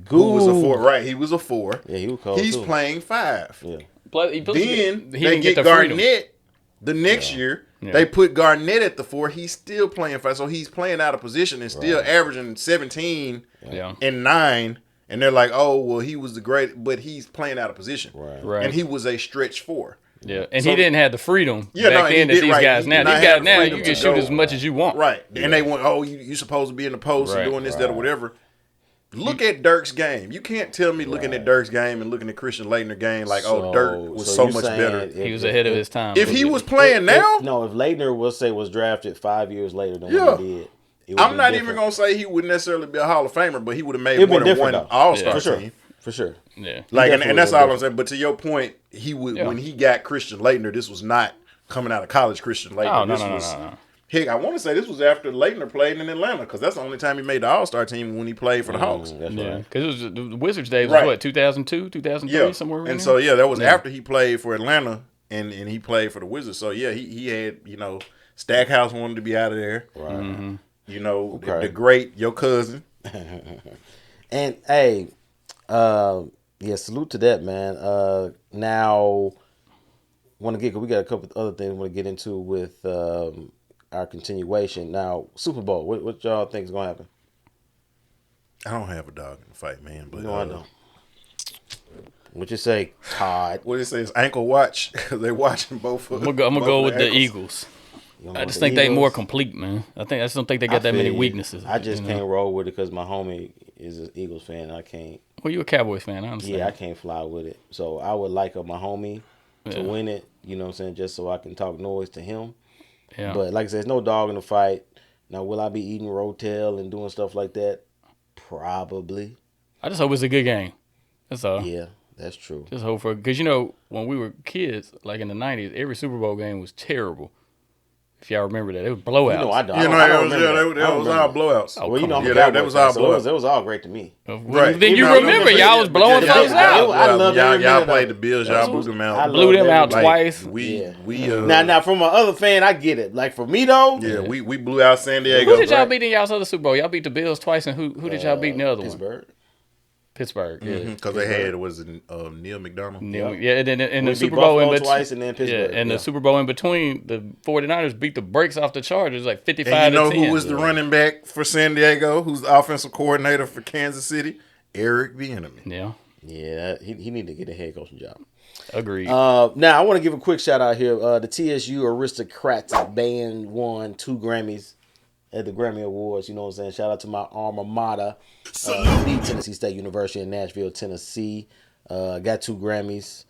S1: who was a 4. Right, he was a 4.
S2: Yeah, he was cold
S1: He's
S2: too.
S1: playing 5.
S2: Yeah.
S1: Then
S3: he
S1: they get
S3: the
S1: Garnett the next year.
S3: Yeah.
S1: They put Garnett at the 4. He's still playing 5. So he's playing out of position and still averaging 17 and 9. And they're like, oh, well, he was the great, but he's playing out of position.
S3: Right.
S1: And he was a stretch 4.
S3: Yeah, and he didn't have the freedom back then that
S1: did,
S3: these guys now. These guys now, you can shoot as much as you want.
S1: Right. And they want, oh, you supposed to be in the post and doing this, that, or whatever. Look at Dirk's game. You can't tell me looking at Dirk's game and looking at Christian Laettner game like, Dirk was so much better.
S3: He was ahead of his time.
S1: If he was playing now?
S2: If Laettner was drafted 5 years later than what he did.
S1: I'm not even going to say he would necessarily be a Hall of Famer, but he would have made more than one All-Star team.
S2: For sure.
S3: Yeah.
S1: Like, and that's all I'm saying. But to your point, he would when he got Christian Laettner, this was not coming out of college Christian Laettner.
S3: No.
S1: Heck, I want to say this was after Laettner played in Atlanta because that's the only time he made the All-Star team when he played for the Hawks.
S2: That's right.
S3: Because the Wizards days was what, 2002, 2003, somewhere around
S1: and
S3: there?
S1: so that was after he played for Atlanta and he played for the Wizards. So yeah, he had Stackhouse wanted to be out of there.
S2: Right.
S1: Mm-hmm. The great your cousin.
S2: And hey, salute to that, man. Now, we got a couple other things we want to get into with our continuation. Now, Super Bowl, what y'all think is gonna happen?
S1: I don't have a dog in the fight, man. But
S2: No, I don't. What you say, Todd?
S1: What it says, ankle watch because they watching both.
S3: I'm gonna go with the Eagles. I just think they more complete, man. I just don't think they got that many weaknesses.
S2: I just can't roll with it because my homie is an Eagles fan. I can't.
S3: Well, you a Cowboys fan, I understand.
S2: Yeah, I can't fly with it. So I would like my homie to win it. You know what I'm saying? Just so I can talk noise to him. Yeah. But like I said, there's no dog in the fight. Now, will I be eating Rotel and doing stuff like that? Probably.
S3: I just hope it's a good game. That's all.
S2: Yeah, that's true.
S3: Just hope for, because when we were kids, like in the 90s, every Super Bowl game was terrible. If y'all remember that, it was blowouts.
S2: I don't.
S1: That was all blowouts.
S2: Oh, well, I'm
S1: that was all blowouts.
S2: It was all great to me.
S3: Right. Then you remember, y'all was blowing folks out.
S2: I love
S1: y'all played the Bills. Y'all blew them out.
S3: Blew them out twice.
S2: Now from my other fan, I get it. Like for me though,
S1: we blew out San Diego.
S3: Who did y'all beat in y'all's other Super Bowl? Y'all beat the Bills twice, and who did y'all beat in the other one? Pittsburgh, yeah.
S1: Because they had, Neil McDonald?
S3: Yeah, and then in the Super Bowl in between.
S2: Twice and then Pittsburgh.
S3: Yeah, and the Super Bowl in between, the 49ers beat the brakes off the Chargers like 55-10.
S1: And you know who was the running back for San Diego? Who's the offensive coordinator for Kansas City? Eric Bieniemy.
S3: Yeah.
S2: Yeah, he need to get a head coaching job.
S3: Agreed.
S2: Now, I want to give a quick shout out here. The TSU Aristocrats Band won 2 Grammys at the Grammy Awards. You know what I'm saying? Shout out to my alma mater, the Tennessee State University in Nashville, Tennessee. Got 2 Grammys.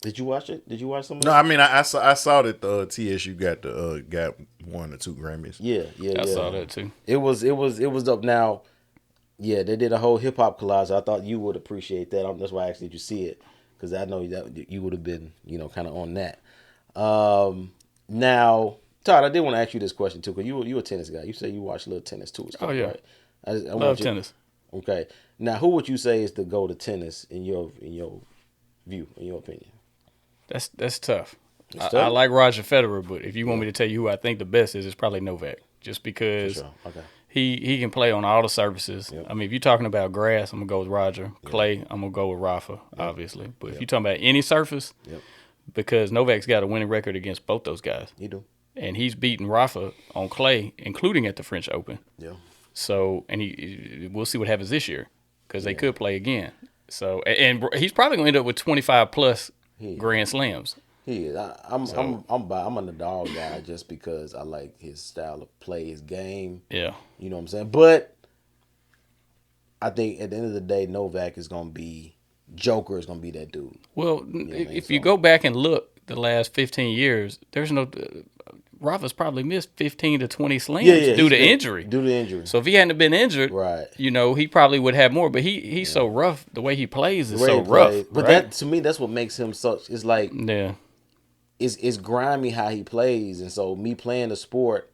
S2: Did you watch it? Did you watch some of it?
S1: No, I mean I saw that TSU got 1 or 2 Grammys.
S2: Yeah.
S3: I saw that too.
S2: It was up. Now, yeah, they did a whole hip hop collage. I thought you would appreciate that. That's why I asked did you see it, because I know that you would have been kind of on that. Now, Todd, I did want to ask you this question too, because you a tennis guy. You say you watch a little tennis too.
S3: Oh yeah,
S2: right? I
S3: love tennis.
S2: Okay, now who would you say is the go to tennis in your view, in your opinion?
S3: That's tough. I like Roger Federer, but if you want me to tell you who I think the best is, it's probably Novak, just because he can play on all the surfaces. Yep. I mean, if you're talking about grass, I'm gonna go with Roger. Clay, I'm gonna go with Rafa, obviously. But if you're talking about any surface, because Novak's got a winning record against both those guys.
S2: He do.
S3: And he's beaten Rafa on clay, including at the French Open.
S2: Yeah.
S3: So, and we'll see what happens this year, because they could play again. So, and he's probably going to end up with 25 plus Grand Slams.
S2: He is. I'm a Nadal guy just because I like his style of play, his game.
S3: Yeah.
S2: You know what I'm saying? But I think at the end of the day, Novak is going to be Joker is going to be that dude.
S3: Well, if you go back and look the last 15 years, there's no Rafa's probably missed 15 to 20 slams due to injury.
S2: Due to injury.
S3: So if he hadn't been injured,
S2: right,
S3: he probably would have more. But he's so rough. The way he plays is so rough.
S2: But that to me, that's what makes him such. It's like it's grimy how he plays, and so me playing the sport,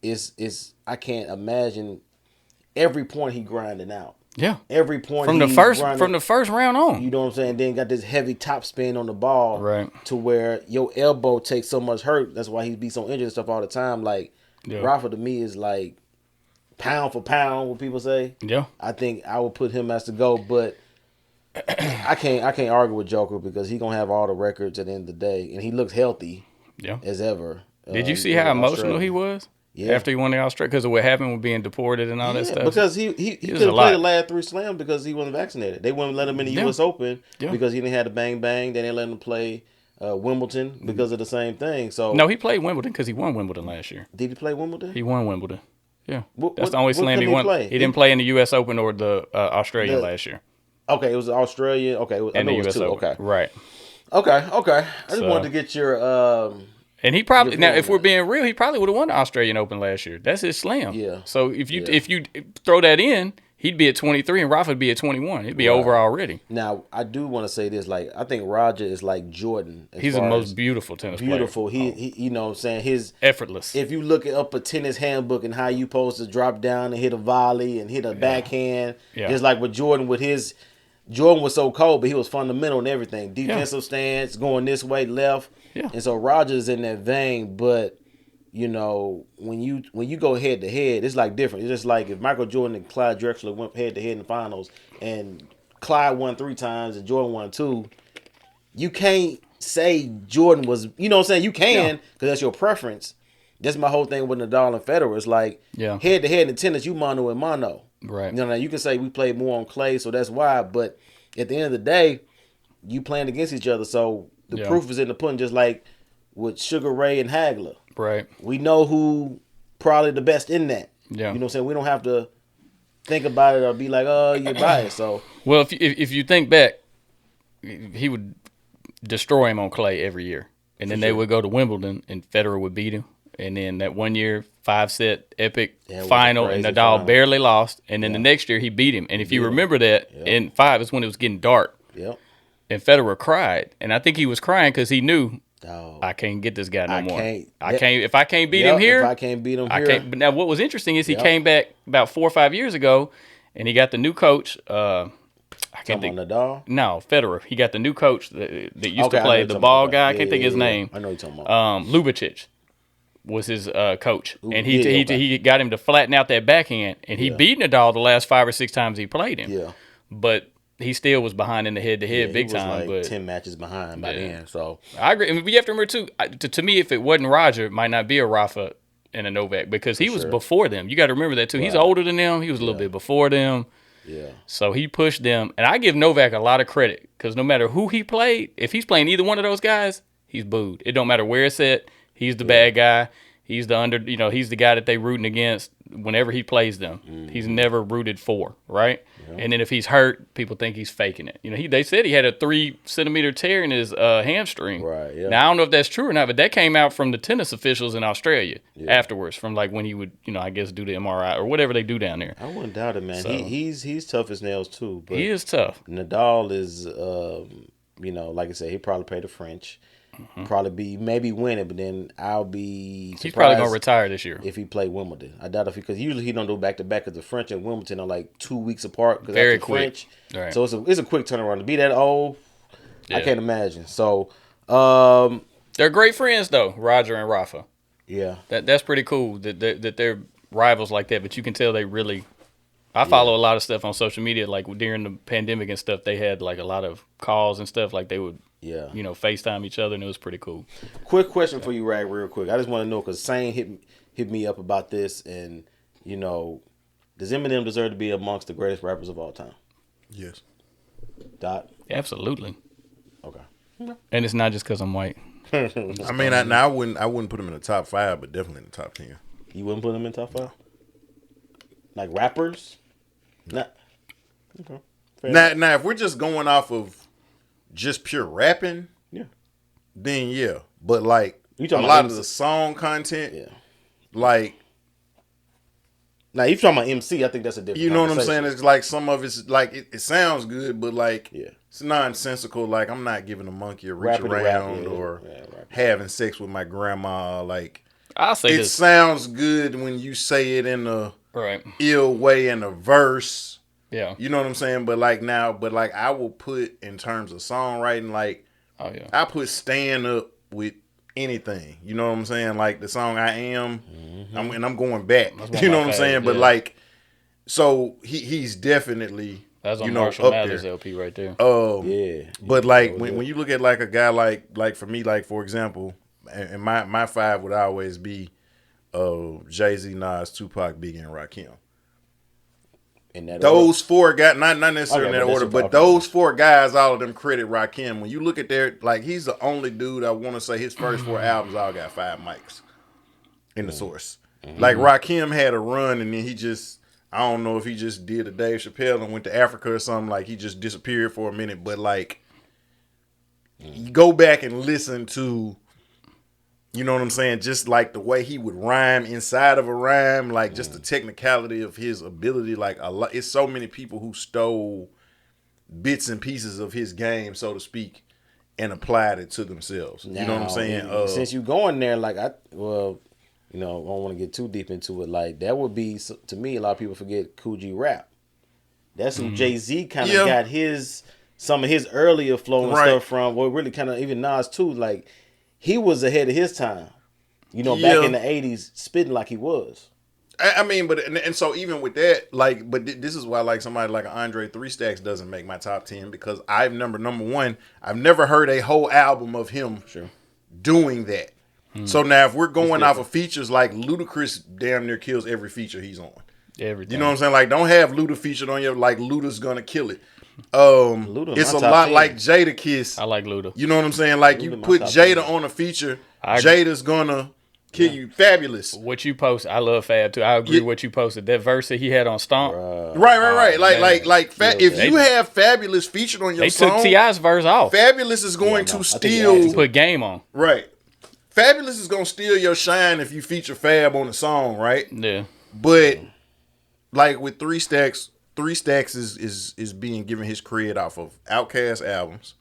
S2: is I can't imagine every point he grinding out.
S3: Yeah,
S2: every point
S3: from the first round on.
S2: You know what I'm saying? Then got this heavy top spin on the ball,
S3: right?
S2: To where your elbow takes so much hurt. That's why he be so injured and stuff all the time. Like Rafa to me is like pound for pound. What people say.
S3: Yeah,
S2: I think I would put him as the GOAT, but I can't argue with Joker because he gonna have all the records at the end of the day, and he looks healthy. As ever.
S3: Did you see how emotional he was? Yeah. After he won the Australia, because of what happened with being deported and all that stuff.
S2: Because he couldn't play the last 3 slams because he wasn't vaccinated. They wouldn't let him in the U.S. Open because he didn't have the bang bang. They didn't let him play Wimbledon because of the same thing. So
S3: no, he played Wimbledon because he won Wimbledon last year.
S2: Did he play Wimbledon?
S3: He won Wimbledon. Yeah, that's the only slam he won. He didn't play in the U.S. Open or the Australia last year.
S2: Okay, it was Australia. Okay, I know it was 2. Okay,
S3: right.
S2: Okay. I just wanted to get your.
S3: And he probably if we're being real, he probably would have won the Australian Open last year. That's his slam.
S2: Yeah.
S3: So if you throw that in, he'd be at 23 and Rafa would be at 21. He'd be over already.
S2: Now, I do want to say this. Like, I think Roger is like Jordan.
S3: He's the most beautiful tennis player.
S2: Beautiful. He, you know what I'm saying? His
S3: effortless.
S2: If you look up a tennis handbook and how you supposed to drop down and hit a volley and hit a backhand, just like with Jordan Jordan was so cold, but he was fundamental in everything. Defensive stance, going this way, left.
S3: Yeah.
S2: And so Roger's in that vein, but you know, when you go head to head, it's like different. It's just like if Michael Jordan and Clyde Drexler went head to head in the finals and Clyde won 3 times and Jordan won 2, you can't say Jordan was, you know what I'm saying? You can, because that's your preference. That's my whole thing with Nadal and Federer. It's like head to head in tennis, you mano and mano.
S3: Right.
S2: You know, now you can say we played more on clay, so that's why, but at the end of the day, you playing against each other, so the proof is in the pudding, just like with Sugar Ray and Hagler.
S3: Right.
S2: We know who probably the best in that.
S3: Yeah.
S2: You know what I'm saying? We don't have to think about it or be like, oh, you're biased. So
S3: well, if you think back, he would destroy him on clay every year. And then they would go to Wimbledon and Federer would beat him. And then that 1 year 5-set epic final and Nadal barely lost. And then the next year he beat him. And if you remember that, in 5 is when it was getting dark.
S2: Yep.
S3: And Federer cried. And I think he was crying because he knew I can't get this guy no more. I can't. If I can't beat him here,
S2: if I can't beat him here,
S3: I can't. But now, what was interesting is he came back about 4 or 5 years ago, and he got the new coach. I can't think.
S2: Nadal?
S3: No, Federer. He got the new coach that used to play the ball guy. I can't think his name.
S2: I know you're talking about.
S3: Lubicic was his coach, and he got him to flatten out that backhand, and he beat Nadal the last 5 or 6 times he played him.
S2: Yeah,
S3: but he still was behind in the head-to-head big time.
S2: Like
S3: but
S2: 10 matches behind by then. So
S3: I agree. I mean, you have to remember too. To me, if it wasn't Roger, it might not be a Rafa and a Novak because he was before them. You got to remember that too. Right. He's older than them. He was a little bit before them.
S2: Yeah.
S3: So he pushed them, and I give Novak a lot of credit because no matter who he played, if he's playing either one of those guys, he's booed. It don't matter where it's at. He's the bad guy. He's the he's the guy that they rooting against whenever he plays them. Mm-hmm. He's never rooted for, right? Yeah. And then if he's hurt, people think he's faking it. You know, they said he had a 3-centimeter tear in his hamstring.
S2: Right. Yeah.
S3: Now I don't know if that's true or not, but that came out from the tennis officials in Australia afterwards, from like when he would, I guess do the MRI or whatever they do down there.
S2: I wouldn't doubt it, man. So, he's tough as nails too. But
S3: he is tough.
S2: Nadal is, like I said, he probably played the French. Mm-hmm. Probably maybe win it, but then I'll be surprised.
S3: He's probably gonna retire this year
S2: if he play Wimbledon. I doubt because usually he don't do back to back because the French and Wimbledon are like 2 weeks apart.
S3: Very quick.
S2: French,
S3: right.
S2: So it's a quick turnaround to be that old. I can't imagine. So
S3: they're great friends though, Roger and Rafa.
S2: Yeah,
S3: that's pretty cool that they're rivals like that. But you can tell they really. I follow a lot of stuff on social media, like during the pandemic and stuff. They had like a lot of calls and stuff, like they would, FaceTime each other, and it was pretty cool.
S2: Quick question for you, Rag, real quick. I just want to know because Sane hit me up about this, and does Eminem deserve to be amongst the greatest rappers of all time?
S1: Yes.
S2: Dot.
S3: Absolutely.
S2: Okay.
S3: And it's not just because I'm white.
S1: I mean, I wouldn't put him in the top 5, but definitely in the top 10.
S2: You wouldn't put him in top 5? Like rappers? Nah. Okay.
S1: Now, if we're just going off of just pure rapping, then yeah. But like a lot of the song content, like.
S2: Now, if you're talking about MC, I think that's a different.
S1: You know what I'm saying? It's like some of it's like it sounds good, but like it's nonsensical. Like I'm not giving a monkey a reach around or having sex with my grandma. Like
S3: I'll say
S1: it sounds good when you say it in a ill way in a verse.
S3: Yeah.
S1: You know what I'm saying? But like I will put in terms of songwriting, like I put stand up with anything. You know what I'm saying? Like the song I Am, I'm going back. You know what I'm saying? But like so he's definitely
S3: that's on Marshall Mathers LP right there.
S1: But like when you look at like a guy like for me, like for example, and my 5 would always be Jay-Z, Nas, Tupac, Biggie, and Rakim. In that those order? 4 guys, not necessarily in that order, but those 4 guys, all of them credit Rakim. When you look at their, like, he's the only dude I want to say his first 4 albums all got 5 mics in the source. Mm-hmm. Like Rakim had a run, and then he just, I don't know if he just did a Dave Chappelle and went to Africa or something. Like he just disappeared for a minute, but like, you go back and listen to You know what I'm saying? Just like the way he would rhyme inside of a rhyme, like just the technicality of his ability. Like a lot, it's so many people who stole bits and pieces of his game, so to speak, and applied it to themselves.
S2: Now,
S1: you know what I'm saying?
S2: Since you going there, like I don't want to get too deep into it. Like that would be to me. A lot of people forget Coogee Rap. That's who Jay-Z kind of got some of his earlier flow and stuff from. Well, really kind of even Nas too. Like he was ahead of his time. Back in the 80s, spitting like he was.
S1: I mean, but and so even with that, like, but this is why like somebody like Andre 3 Stacks doesn't make my top 10 because number one, I've never heard a whole album of him doing that. So now if we're going off of features, like Ludacris damn near kills every feature he's on.
S3: Everything.
S1: You know what I'm saying? Like, don't have Luda featured on your, like, Luda's gonna kill it. It's a lot 10. Like Jada Kiss.
S3: I like Luda.
S1: You know what I'm saying? Like, you put Jada 10. On a feature, Jada's gonna kill you. Fabulous.
S3: What you post, I love Fab too. I agree with what you posted. That verse that he had on Stomp.
S1: Right. If you have Fabulous featured on your song.
S3: They took T.I.'s verse off.
S1: Fabulous is going to steal.
S3: Put Game on.
S1: Right. Fabulous is gonna steal your shine if you feature Fab on the song, right?
S3: Yeah.
S1: But like with 3 Stacks is being given his cred off of Outkast albums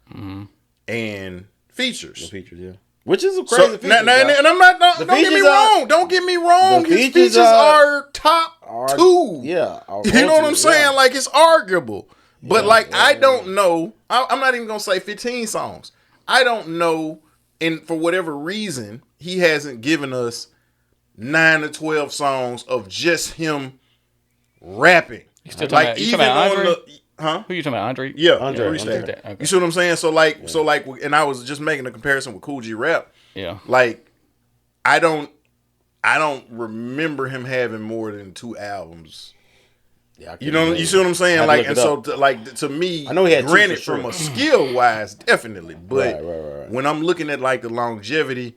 S1: and features.
S2: The features, yeah. Which is a crazy feature.
S1: And I'm not. Don't get me wrong. Don't get me wrong. His features are top 2.
S2: Yeah.
S1: You know what I'm saying? Yeah. Like it's arguable. But I don't know. I'm not even gonna say 15 songs. I don't know. And for whatever reason, he hasn't given us 9 to 12 songs of just him rapping.
S3: You still talking about, even on Andre? Who you talking about, Andre?
S1: Yeah,
S3: Andre.
S1: Okay. You see what I'm saying? So and I was just making a comparison with Coogee Rap.
S3: Yeah.
S1: Like, I don't remember him having more than 2 albums.
S2: Yeah,
S1: you see what I'm saying? Like, and so to me,
S2: I know he had
S1: granted
S2: from
S1: a skill wise, definitely, but
S2: right.
S1: when I'm looking at like the longevity,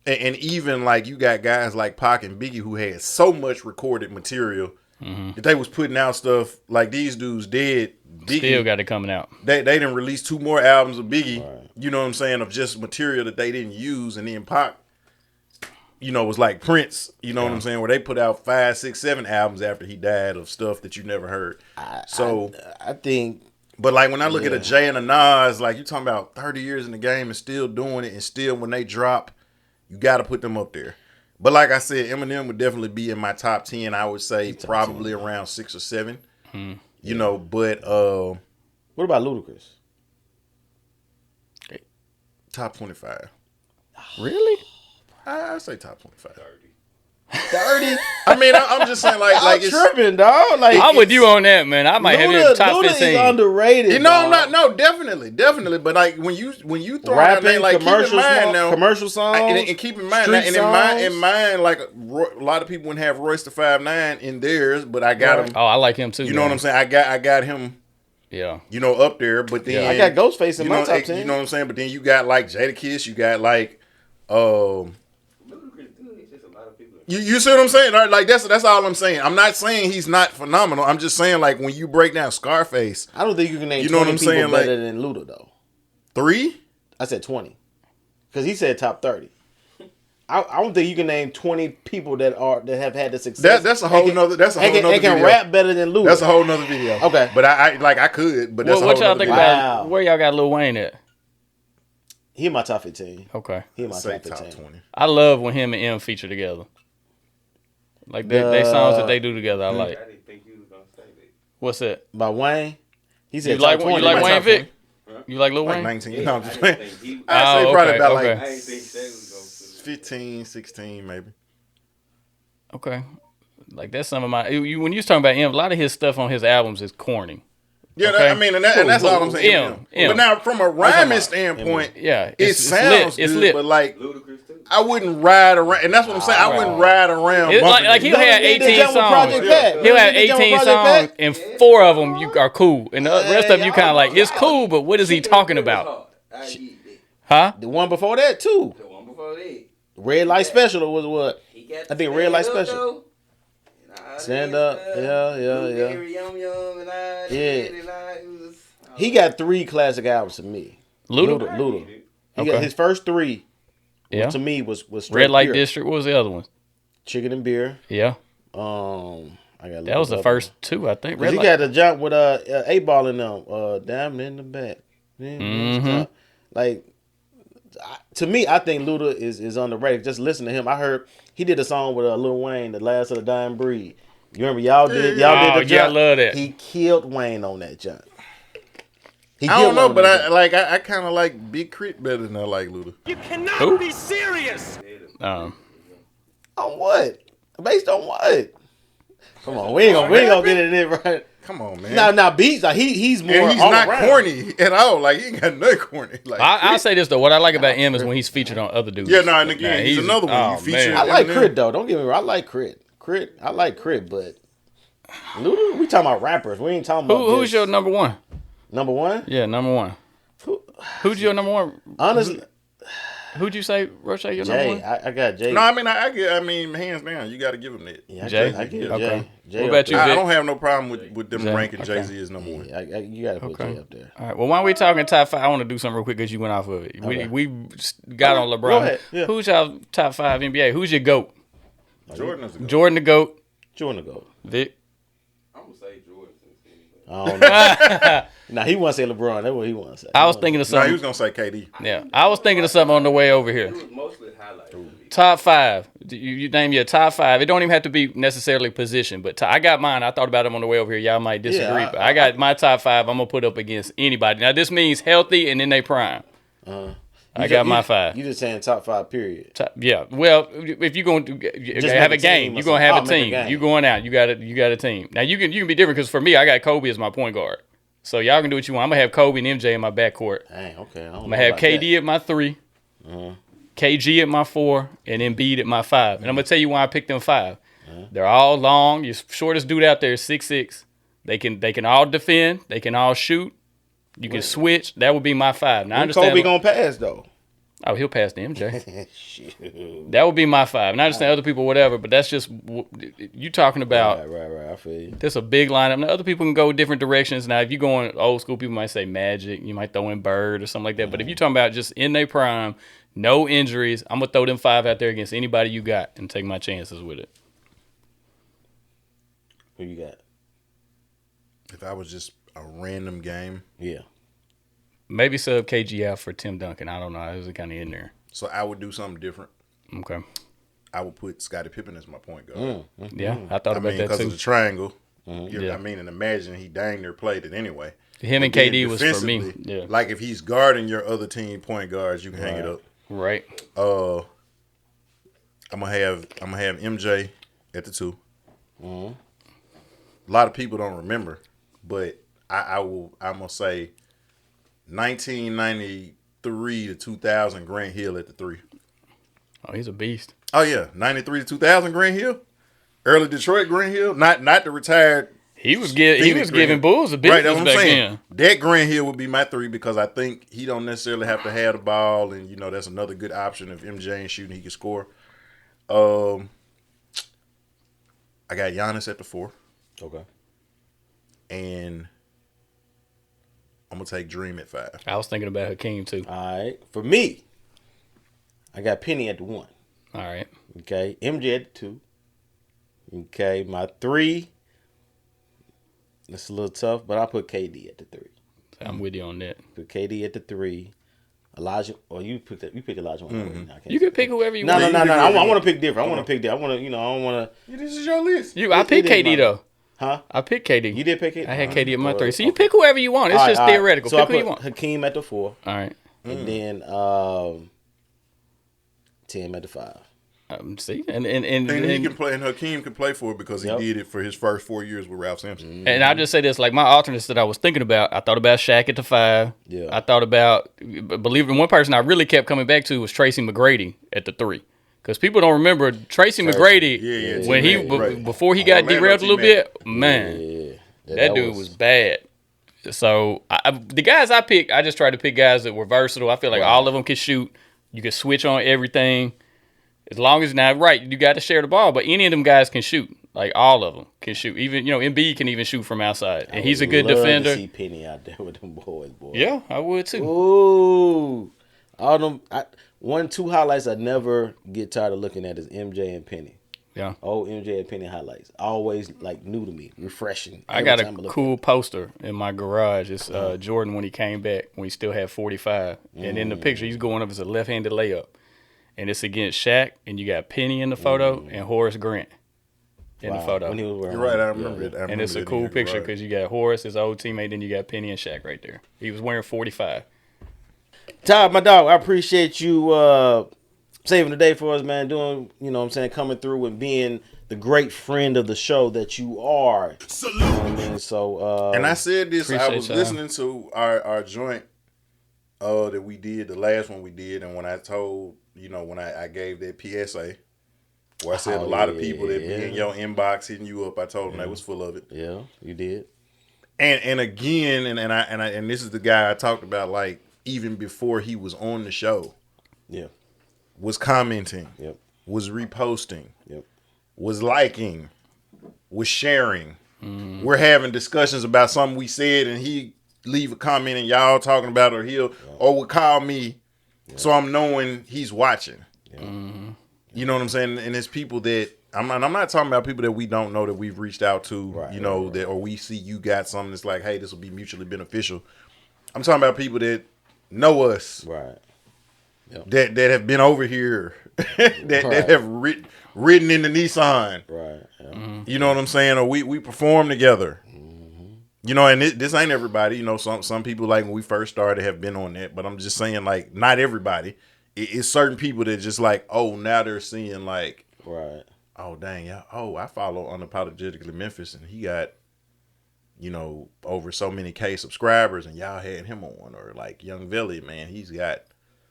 S1: and even like you got guys like Pac and Biggie who had so much recorded material that they was putting out stuff like these dudes did. Biggie,
S3: still got it coming out.
S1: They didn't release 2 more albums of Biggie. Right. You know what I'm saying, of just material that they didn't use, and then Pac. Was like Prince, you know what I'm saying, where they put out 5, 6, 7 albums after he died of stuff that you never heard.
S2: I think.
S1: But like when I look at a Jay and a Nas, like you talking about 30 years in the game and still doing it, and still when they drop, you got to put them up there. But like I said, Eminem would definitely be in my top 10. I would say probably around 6 or 7. But
S2: what about Ludacris?
S1: Top 25.
S3: Really?
S1: I say top 25.
S2: 30.
S1: I mean, I'm just saying, like
S2: it's tripping, dog. Like
S3: I'm with you on that, man. I might have it top 15.
S2: Luda is underrated.
S1: I'm not. No, definitely. But like when you throw
S2: rapping,
S1: out name, like keep in mind now,
S2: commercial songs,
S1: and keep in mind, in mind, like a lot of people wouldn't have Royce the 5'9" in theirs, but I got him.
S3: Oh, I like him too.
S1: You know what I'm saying? I got him.
S3: Yeah.
S1: Up there, but then
S2: I got Ghostface in my top 10.
S1: You know what I'm saying? But then you got like Jadakiss. You got like You see what I'm saying? Like that's all I'm saying. I'm not saying he's not phenomenal. I'm just saying like when you break down Scarface,
S2: I don't think you can name 20 people better than Luda though.
S1: 3?
S2: I said 20 because he said top 30. I don't think you can name 20 people that have had the success.
S1: That's a whole nother. That's a whole nother.
S2: They can
S1: video.
S2: rap better than Luda.
S1: That's a whole nother video.
S2: Okay,
S1: but I could. But that's
S3: what y'all think
S1: video.
S3: about? Where y'all got Lil Wayne at?
S2: He in my top 15.
S3: Okay,
S2: he in my top 15.
S1: 20.
S3: I love when him and M feature together. Like they songs that they do together, I like.
S4: I didn't think you was gonna say that.
S3: What's that?
S2: By Wayne? He said
S3: you like
S2: 20.
S3: You like Wayne Vic? You like Lil
S1: Like
S3: Wayne?
S1: 19.
S4: Yeah,
S1: No, I'm just playing. I'd say
S3: Oh,
S1: probably
S3: okay,
S1: about
S3: okay.
S1: like
S4: I didn't think Shay was gonna
S1: 15, 16 maybe.
S3: Okay. Like that's some of my. When you was talking about M, a lot of his stuff on his albums is corny.
S1: Yeah,
S3: okay.
S1: I mean, and that's all I'm saying. But now, from a rhyming standpoint,
S3: it
S1: sounds
S3: lit. It's
S1: good,
S3: lit.
S1: but like,
S4: Ludacris too.
S1: I wouldn't ride around, and that's what I'm saying. I wouldn't ride around.
S3: It's like he'll have 18 songs. He'll have 18 songs, and 4 of them are cool, and the rest of them you kind of like. It's cool, but what is he talking about? Huh?
S2: The one before that too.
S4: The one before that.
S2: Red Light Special was what?
S4: I
S2: think Red Light Special. Stand up, yeah. He got 3 classic albums to me.
S3: Luda.
S2: He got his first 3
S3: Yeah.
S2: To me was straight
S3: Red Light
S2: pure.
S3: District. What was the other one?
S2: Chicken and Beer.
S3: Yeah.
S2: I got
S3: That was the first two, I think.
S2: Because he got the jump with 8-Ball in them. Diamond in the back.
S3: Mhm.
S2: Like, to me, I think Luda is underrated. Just listen to him. I heard he did a song with Lil Wayne, The Last of the Dying Breed. You remember y'all did the jump?
S3: Yeah, I love that.
S2: He killed Wayne on that jump.
S1: I don't know, but I kind of like Big Crit better than I like Luda.
S5: You cannot be serious.
S2: On what? Based on what? Come on, we ain't gonna get it in right.
S1: Come on, man.
S2: Now Beats like he's more.
S1: And he's
S2: all
S1: not
S2: around.
S1: corny at all. Like he ain't got nothing corny. Like
S3: I'll say this though. What I like about M is when he's featured on other dudes.
S1: yeah, no, and again, he's another one.
S3: Oh,
S1: You feature.
S3: man.
S2: I like
S1: Eminem.
S2: Crit though. Don't get me wrong. I like Crit. I like Crit, but Luda, we talking about rappers. We ain't talking about
S3: Who's your number one?
S2: number one.
S3: Yeah, number one. Who's your number one?
S2: Honestly,
S3: Who'd you say, Roche, your number
S2: Jay.
S3: one?
S2: I got Jay.
S1: No, I mean, hands down, you got to give him that.
S2: Yeah,
S3: Jay?
S2: I get
S3: Okay.
S2: Jay.
S3: What about you,
S1: I
S3: Vic?
S1: don't have no problem with them
S3: Jay.
S1: ranking
S3: Okay.
S1: Jay-Z as number one.
S2: Yeah, you got to put Jay up there.
S3: All right. Well, while we talking top five, I want to do something real quick because you went off of it.
S2: Okay.
S3: We got on LeBron.
S2: Go ahead. Yeah.
S3: Who's your top five NBA? Who's your GOAT?
S1: Jordan is a good.
S3: Jordan the GOAT.
S2: Jordan to go.
S3: Vic.
S4: I'm gonna say Jordan since anyway.
S2: I don't know. Nah, he want to say LeBron. That's what he want to say.
S3: I was thinking of
S1: No, he
S3: something.
S1: was gonna say KD.
S3: Yeah, I was thinking of something on the way over here.
S4: It was mostly highlights. for me.
S3: Top five. You name your top five. It don't even have to be necessarily position, but I got mine. I thought about them on the way over here. Y'all might disagree,
S2: Yeah,
S3: but I got my top five. I'm gonna put up against anybody. Now this means healthy and in their prime. I got my five.
S2: You just saying top five period.
S3: Yeah. Well, if you're going to have a
S2: make a
S3: game,
S2: team or
S3: you're going to have a
S2: something. I'll make a
S3: team.
S2: game.
S3: You going out. You got a team. Now you can be different because for me, I got Kobe as my point guard. So y'all can do what you want. I'm gonna have Kobe and MJ in my backcourt.
S2: Dang, okay.
S3: I'm gonna have KD at my 3, KG at my 4, and Embiid at my 5. And I'm gonna tell you why I picked them 5. They're all long. Your shortest dude out there is 6'6". They can all defend. They can all shoot. You can switch. That would be my 5. Now I understand.
S2: Kobe gonna pass though.
S3: Oh, he'll pass to MJ.
S2: Shoot.
S3: That would be my 5. And I understand other people, whatever, but that's just you talking about.
S2: Right. I feel you.
S3: That's a big lineup. Now, other people can go different directions. Now, if you're going old school, people might say Magic. You might throw in Bird or something like that. But if you're talking about just in their prime, no injuries, I'm going to throw them 5 out there against anybody you got and take my chances with it.
S2: Who you got?
S1: If I was just a random game,
S2: Yeah.
S3: Maybe sub KG out for Tim Duncan. I don't know. It was kind of in there.
S1: so I would do something different.
S3: Okay.
S1: I would put Scottie Pippen as my point guard.
S3: Yeah, I thought
S1: I
S3: about
S1: mean,
S3: that
S1: because
S3: too.
S1: of the triangle.
S3: Yeah.
S1: I mean, and imagine he dang near played it anyway.
S3: Him and
S1: then
S3: KD was for me.
S1: defensively,
S3: Yeah.
S1: Like if he's guarding your other team point guards, you can hang it up.
S3: Right.
S1: I'm gonna have MJ at the 2. A lot of people don't remember, but I'm gonna say 1993 to 2000 Grant Hill at the 3.
S3: Oh, he's a beast.
S1: Oh yeah, 93 to 2000 Grant Hill, early Detroit Grant Hill, not the retired.
S3: He was
S1: Phoenix
S3: giving
S1: Grant.
S3: Bulls a business
S1: Right, that's what
S3: back
S1: I'm saying.
S3: then.
S1: That Grant Hill would be my 3 because I think he don't necessarily have to have the ball, and that's another good option if MJ ain't shooting, he can score. I got Giannis at the 4,
S2: Okay.
S1: and I'm gonna take Dream at 5.
S3: I was thinking about Hakeem too.
S2: All right. For me, I got Penny at the 1.
S3: All right.
S2: Okay. MJ at the 2. Okay. My 3. It's a little tough, but I put KD at the 3.
S3: I'm with you on that.
S2: Put KD at the 3. Elijah, or you picked Elijah.
S3: You can pick whoever you
S2: No.
S3: want.
S2: I want to pick different. I want to pick different. I want to, I don't want to.
S1: This is your list.
S3: I picked
S2: It is
S3: KD
S2: mine.
S3: though.
S2: Huh?
S3: I picked KD.
S2: You did pick it?
S3: I had KD at my
S2: Alright.
S3: 3. So you pick whoever you want. It's
S2: All
S3: just
S2: right, all right.
S3: theoretical.
S2: So
S3: Pick
S2: I
S3: who you
S2: put
S3: want.
S2: Hakeem at the 4.
S3: All right.
S2: And then Tim at the 5.
S3: See, and
S1: And he can play, and Hakeem can play for it because he
S2: Yep.
S1: did it for his first 4 years with Ralph Sampson.
S3: And I'll just say this, like my alternates that I was thinking about, I thought about Shaq at the 5.
S2: Yeah.
S3: I thought about, believe it, one person I really kept coming back to was Tracy McGrady at the 3. Because people don't remember Tracy McGrady
S1: Yeah,
S3: when he
S1: T-Mac, right.
S3: before he got
S1: Orlando
S3: derailed a little
S1: T-Mac.
S3: bit, man,
S2: Yeah.
S3: that dude was bad. So the guys I picked, I just tried to pick guys that were versatile. I feel like all of them could shoot. You could switch on everything. As long as now, right, you got to share the ball, but any of them guys can shoot. Like all of them can shoot. Even Embiid can even shoot from outside, and he's a good defender.
S2: To see Penny out there with them boys, boy.
S3: Yeah, I would too.
S2: Ooh, all them. 2 highlights I never get tired of looking at is MJ and Penny.
S3: Yeah.
S2: Old MJ and Penny highlights. Always like new to me, refreshing.
S3: I got a cool poster in my garage. It's Jordan when he came back, when he still had 45. And in the picture, he's going up as a left-handed layup. And it's against Shaq, and you got Penny in the photo and Horace Grant in the photo.
S2: When he was
S1: You're right, I remember it.
S3: And it's a cool picture because you got Horace, his old teammate, then you got Penny and Shaq right there. He was wearing 45.
S2: Todd, my dog, I appreciate you saving the day for us, man. Doing, you know what I'm saying, coming through and being the great friend of the show that you are. Salute. You know what I mean? So,
S1: and I said this, I was
S3: y'all.
S1: listening to our joint that we did, the last one we did, and when I told, you know, when I gave that PSA, where I said a lot of people that be in your inbox hitting you up, I told them they was full of it.
S2: Yeah, you did.
S1: And again, and this is the guy I talked about, like, even before he was on the show.
S2: Yeah.
S1: Was commenting.
S2: Yep.
S1: Was reposting.
S2: Yep.
S1: Was liking. Was sharing. Mm-hmm. We're having discussions about something we said, and he leave a comment and y'all talking about it, or would call me, so I'm knowing he's watching.
S2: Yeah. Mm-hmm.
S1: You know what I'm saying? And it's people that I'm not talking about people that we don't know that we've reached out to, that, or we see you got something that's like, hey, this will be mutually beneficial. I'm talking about people that know us,
S2: right? Yep.
S1: That have been over here, that have ridden in the Nissan,
S2: right? Yep.
S1: Mm-hmm. You know what I'm saying? Or we perform together. Mm-hmm. You know, and this ain't everybody. You know, some people, like when we first started, have been on that, but I'm just saying, like, not everybody. It's certain people that just like, oh, now they're seeing like,
S2: right?
S1: Oh, dang, yeah. Oh, I follow Unapologetically Memphis, and he got, you know, over so many K subscribers, and y'all had him on. Or like Young Velly, man, he's got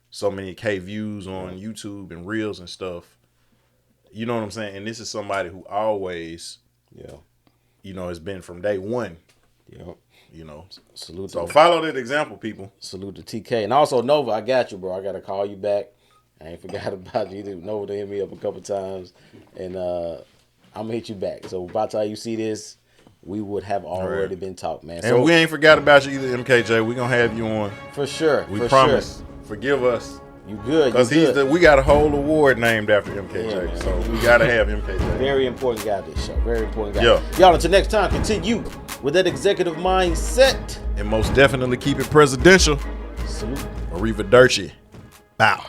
S1: so many K views on YouTube and Reels and stuff. You know what I'm saying? And this is somebody who always, you know, has been from day one.
S2: Yep.
S1: You know,
S2: salute.
S1: So follow that example, people.
S2: Salute to TK. And also, Nova, I got you, bro. I got to call you back. I ain't forgot about you. Nova to hit me up a couple times. And I'm going to hit you back. So by the time you see this, we would have already been talking, man.
S1: And we ain't forgot about you either, MKJ. We going to have you on.
S2: For sure.
S1: We promise. Sure. Forgive us.
S2: You good.
S1: Because we got a whole award named after MKJ. Yeah, so we got to have MKJ.
S2: Very important guy this show. Very important guy. Yeah. Y'all, until next time, continue with that executive mindset.
S1: And most definitely keep it presidential.
S2: Salute.
S1: Arrivederci. Bow.